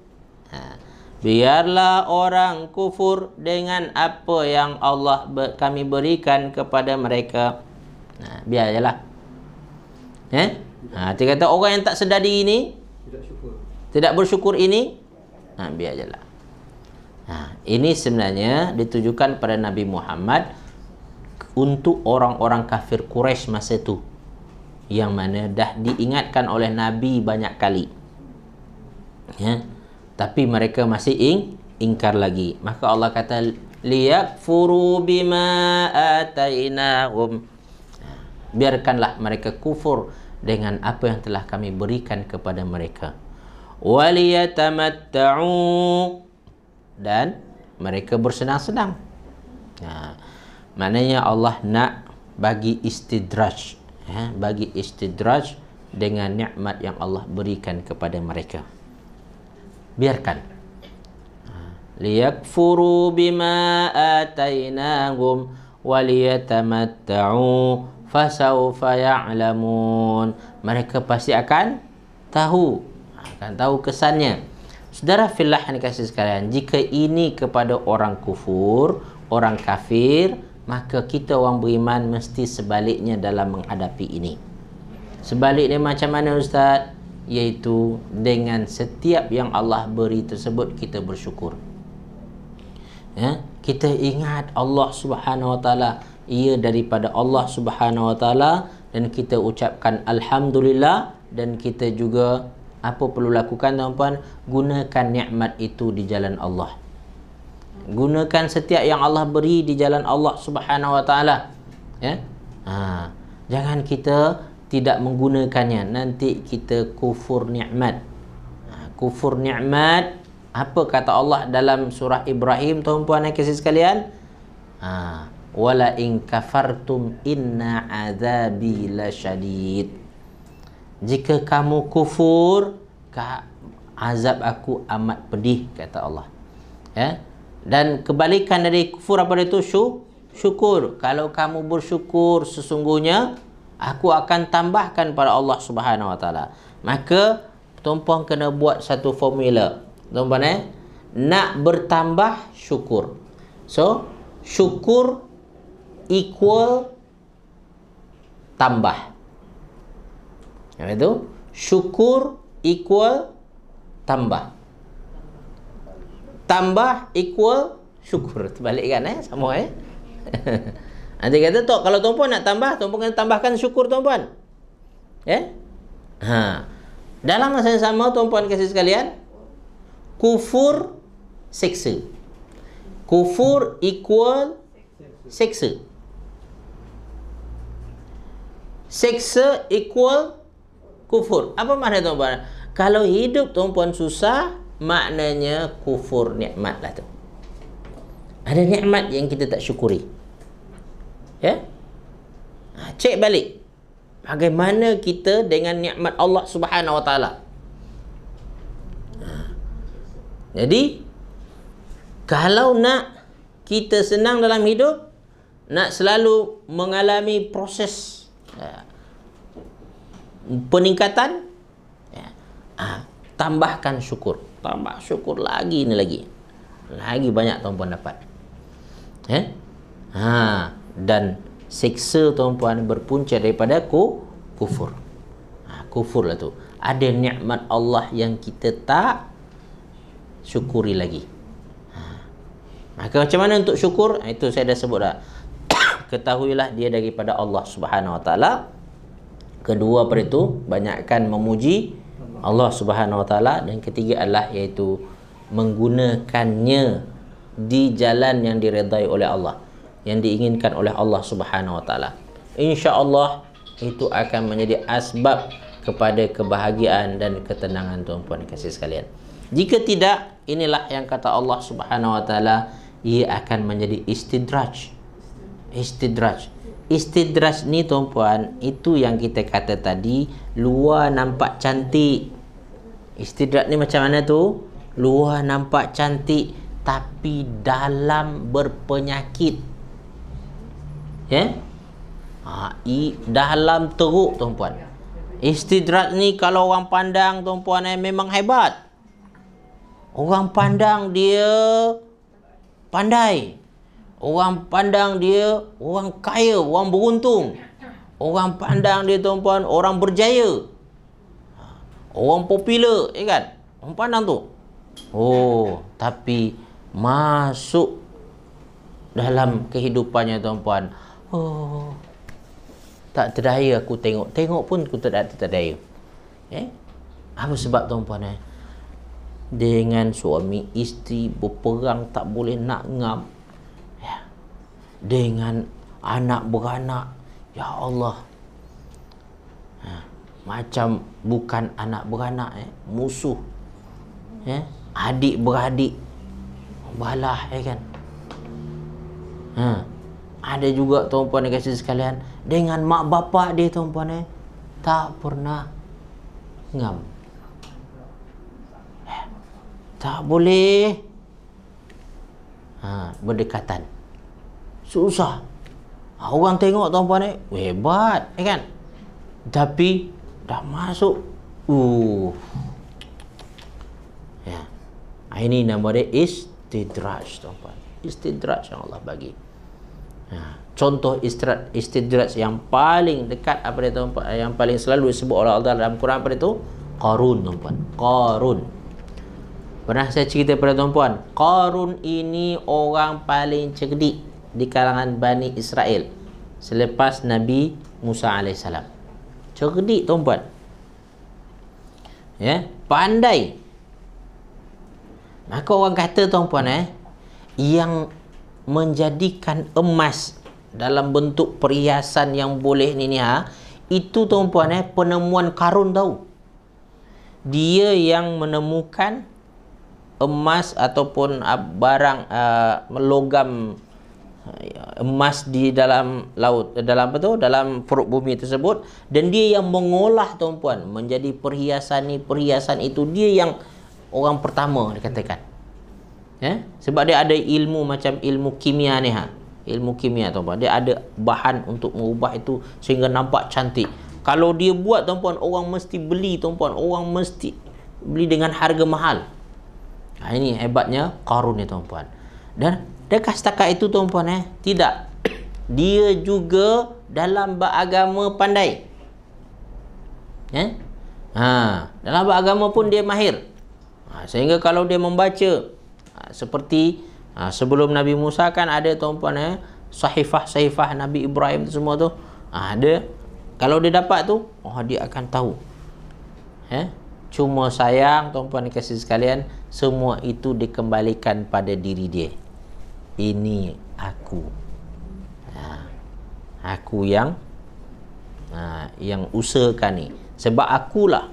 Biarlah orang kufur dengan apa yang Allah kami berikan kepada mereka. Biar je lah. Dia kata orang yang tak sedar diri ni Tidak bersyukur ini, biar ajalah. Ini sebenarnya ditujukan pada Nabi Muhammad untuk orang-orang kafir Quraisy masa itu, yang mana dah diingatkan oleh Nabi banyak kali, tapi mereka masih ingkar lagi. Maka Allah kata, liyakfuru bima atainahum, biarkanlah mereka kufur dengan apa yang telah kami berikan kepada mereka. Waliyatamatta'u, dan mereka bersenang-senang. Maknanya Allah nak bagi istidraj, bagi istidraj dengan nikmat yang Allah berikan kepada mereka. Biarkan. Liyakfuru bima atainahum waliyatamatta'u fasawfa ya'lamun. Mereka pasti akan tahu kesannya. Saudara fillah yang dikasihi sekalian, jika ini kepada orang kufur, orang kafir, maka kita orang beriman mesti sebaliknya dalam menghadapi ini. Sebaliknya macam mana Ustaz? Iaitu dengan setiap yang Allah beri tersebut kita bersyukur. Kita ingat Allah Subhanahu Wa Taala, ia daripada Allah Subhanahu Wa Taala, dan kita ucapkan alhamdulillah. Dan kita juga apa perlu lakukan tuan-tuan? Gunakan nikmat itu di jalan Allah. Gunakan setiap yang Allah beri di jalan Allah Subhanahu Wa Taala. Jangan kita tidak menggunakannya, nanti kita kufur nikmat. Kufur nikmat, apa kata Allah dalam surah Ibrahim tuan-tuan yang kasih sekalian? Wala in kafartum inna azabi lasyadid. Jika kamu kufur, azab aku amat pedih, kata Allah. Dan kebalikan dari kufur apa itu? Syukur. Kalau kamu bersyukur, sesungguhnya aku akan tambahkan pada Allah Subhanahu Wa Taala. Maka tuan-puan kena buat satu formula. Tuan-puan nak bertambah syukur. So, syukur equal tambah. Apa itu? Syukur equal tambah. Tambah equal syukur. Terbalik kan sama Nanti kata tu, kalau tuan-puan nak tambah, tuan-puan kena tambahkan syukur tuan-puan. Dalam masa yang sama tuan-puan kasih sekalian, kufur seksa. Kufur equal seksa. Seksa equal kufur. Apa makna tuan-puan? Kalau hidup tuan-puan susah, maknanya kufur nikmat lah tu. Ada nikmat yang kita tak syukuri. Cek balik bagaimana kita dengan nikmat Allah Subhanahu Wa Taala. Jadi kalau nak kita senang dalam hidup, nak selalu mengalami proses peningkatan, tambahkan syukur. Tambah syukur lagi, ni lagi banyak tuan-puan dapat. Dan siksa tuan-puan berpunca daripada kufur. Kufur lah tu. Ada nikmat Allah yang kita tak syukuri lagi. Maka macam mana untuk syukur? Itu saya dah sebut dah. Ketahuilah dia daripada Allah Subhanahu Wa Taala. Kedua pada itu, banyakkan memuji Allah Subhanahu Wa Taala. Dan ketiga adalah iaitu menggunakannya di jalan yang diredai oleh Allah, yang diinginkan oleh Allah Subhanahu Wa Taala. Insya-Allah itu akan menjadi asbab kepada kebahagiaan dan ketenangan tuan-puan kasih sekalian. Jika tidak, inilah yang kata Allah Subhanahu Wa Taala, ia akan menjadi istidraj. Istidraj ni tuan-puan, itu yang kita kata tadi, luar nampak cantik. Istidraj ni macam mana tu? Luar nampak cantik tapi dalam berpenyakit. Dalam teruk tuan-puan. Istidraj ni kalau orang pandang tuan-puan memang hebat. Orang pandang dia pandai. Orang pandang dia orang kaya, orang beruntung. Orang pandang dia tuan-puan orang berjaya. Orang popular, kan? Orang pandang tu. Oh, tapi masuk dalam kehidupannya tuan-puan. Oh, tak terdaya aku tengok. Tengok pun aku tak terdaya. Apa sebab tuan-puan dengan suami isteri berperang tak boleh nak ngam. Dengan anak beranak, ya Allah, macam bukan anak beranak, musuh, adik beradik, balah, kan. Ada juga tuan-puan dan kasih sekalian, dengan mak bapak dia tuan-puan tak pernah ngam. Tak boleh berdekatan. Susah. Orang tengok tuan-puan hebat, kan. Tapi dah masuk. Ini nama dia istidraj tuan-puan. Istidraj yang Allah bagi. Contoh istidraj yang paling dekat apa dia tuan-puan, yang paling selalu disebut oleh Allah dalam Quran apa itu? Qarun tuan-puan. Qarun. Pernah saya cerita pada tuan-puan, Qarun ini orang paling cerdik di kalangan Bani Israel selepas Nabi Musa AS. Cerdik tuan-puan. Pandai. Maka orang kata tuan-puan yang menjadikan emas dalam bentuk perhiasan yang boleh ni itu tuan-puan penemuan Qarun tahu. Dia yang menemukan emas ataupun barang logam emas di dalam laut, dalam apa tu, dalam perut bumi tersebut, dan dia yang mengolah tuan-puan menjadi perhiasan itu dia yang orang pertama dikatakan. Sebab dia ada ilmu macam ilmu kimia ni ilmu kimia tuan-puan, dia ada bahan untuk mengubah itu sehingga nampak cantik. Kalau dia buat tuan-puan, orang mesti beli tuan-puan, orang mesti beli dengan harga mahal. Ini hebatnya Qarun ni tuan-puan. Dan dekat setakat itu tuan-puan tidak. Dia juga dalam beragama pandai. Dalam beragama pun dia mahir. Sehingga kalau dia membaca seperti sebelum Nabi Musa kan ada tuan-puan sahifah Nabi Ibrahim tu semua tu. Ada. Kalau dia dapat tu, dia akan tahu. Cuma sayang tuan-puan dikasih sekalian, semua itu dikembalikan pada diri dia. Ini aku. Aku yang usahakan ni. Sebab akulah.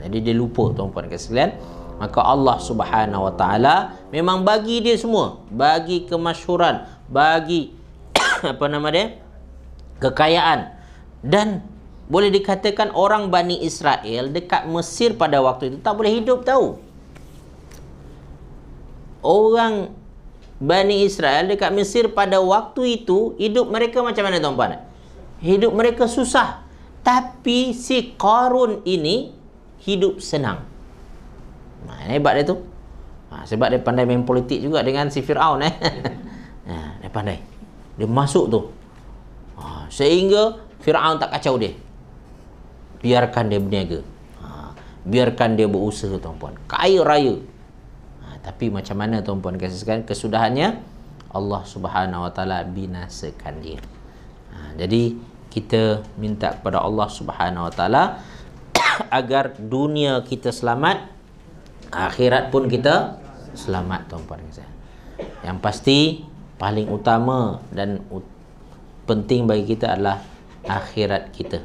Jadi dia lupa tuan-puan dikasih sekalian. Maka Allah Subhanahu Wa Taala memang bagi dia semua, bagi kemasyhuran, bagi apa nama dia, kekayaan. Dan boleh dikatakan orang Bani Israel dekat Mesir pada waktu itu tak boleh hidup tahu. Orang Bani Israel dekat Mesir pada waktu itu hidup mereka macam mana tuan-puan? Hidup mereka susah. Tapi si Qarun ini hidup senang. Hebat dia tu. Sebab dia pandai main politik juga dengan si Fir'aun. Dia pandai. Dia masuk tu. Sehingga Fir'aun tak kacau dia. Biarkan dia berniaga. Biarkan dia berusaha tuan-puan. Kaya raya. Tapi macam mana tuan-puan kasih sekalian, kesudahannya Allah Subhanahu Wa Taala binasakan dia. Jadi kita minta kepada Allah Subhanahu Wa Taala agar dunia kita selamat, akhirat pun kita selamat tuan-puan. Yang pasti paling utama dan penting bagi kita adalah akhirat kita.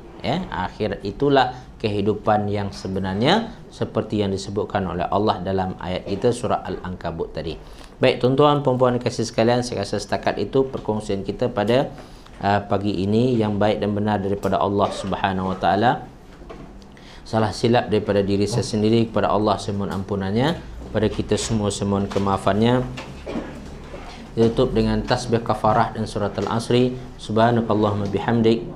Akhirat itulah kehidupan yang sebenarnya seperti yang disebutkan oleh Allah dalam ayat kita surah Al-Ankabut tadi. Baik tuan-tuan puan-puan kasih sekalian, saya rasa setakat itu perkongsian kita pada pagi ini. Yang baik dan benar daripada Allah Subhanahu Wa Taala. Salah silap daripada diri saya sendiri, kepada Allah semohon ampunannya, pada kita semua semohon kemaafannya. Ditutup dengan tasbih kafarah dan surat Al-Asri. Subhanakallahumma bihamdik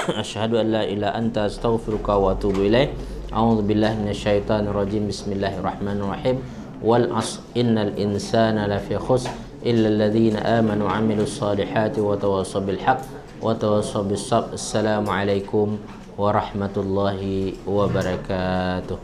asyhadu an la ilaha anta astaghfiruka wa atubu ilaik. A'udzu billahi minasyaitonir rajim. Bismillahirrahmanirrahim. Wal 'asr innal insana lafi khusr illa alladhina amanu 'wa 'amilus solihati wa tawassaw bil haqq wa tawassaw bis sabr. Assalamu alaikum warahmatullahi wabarakatuh.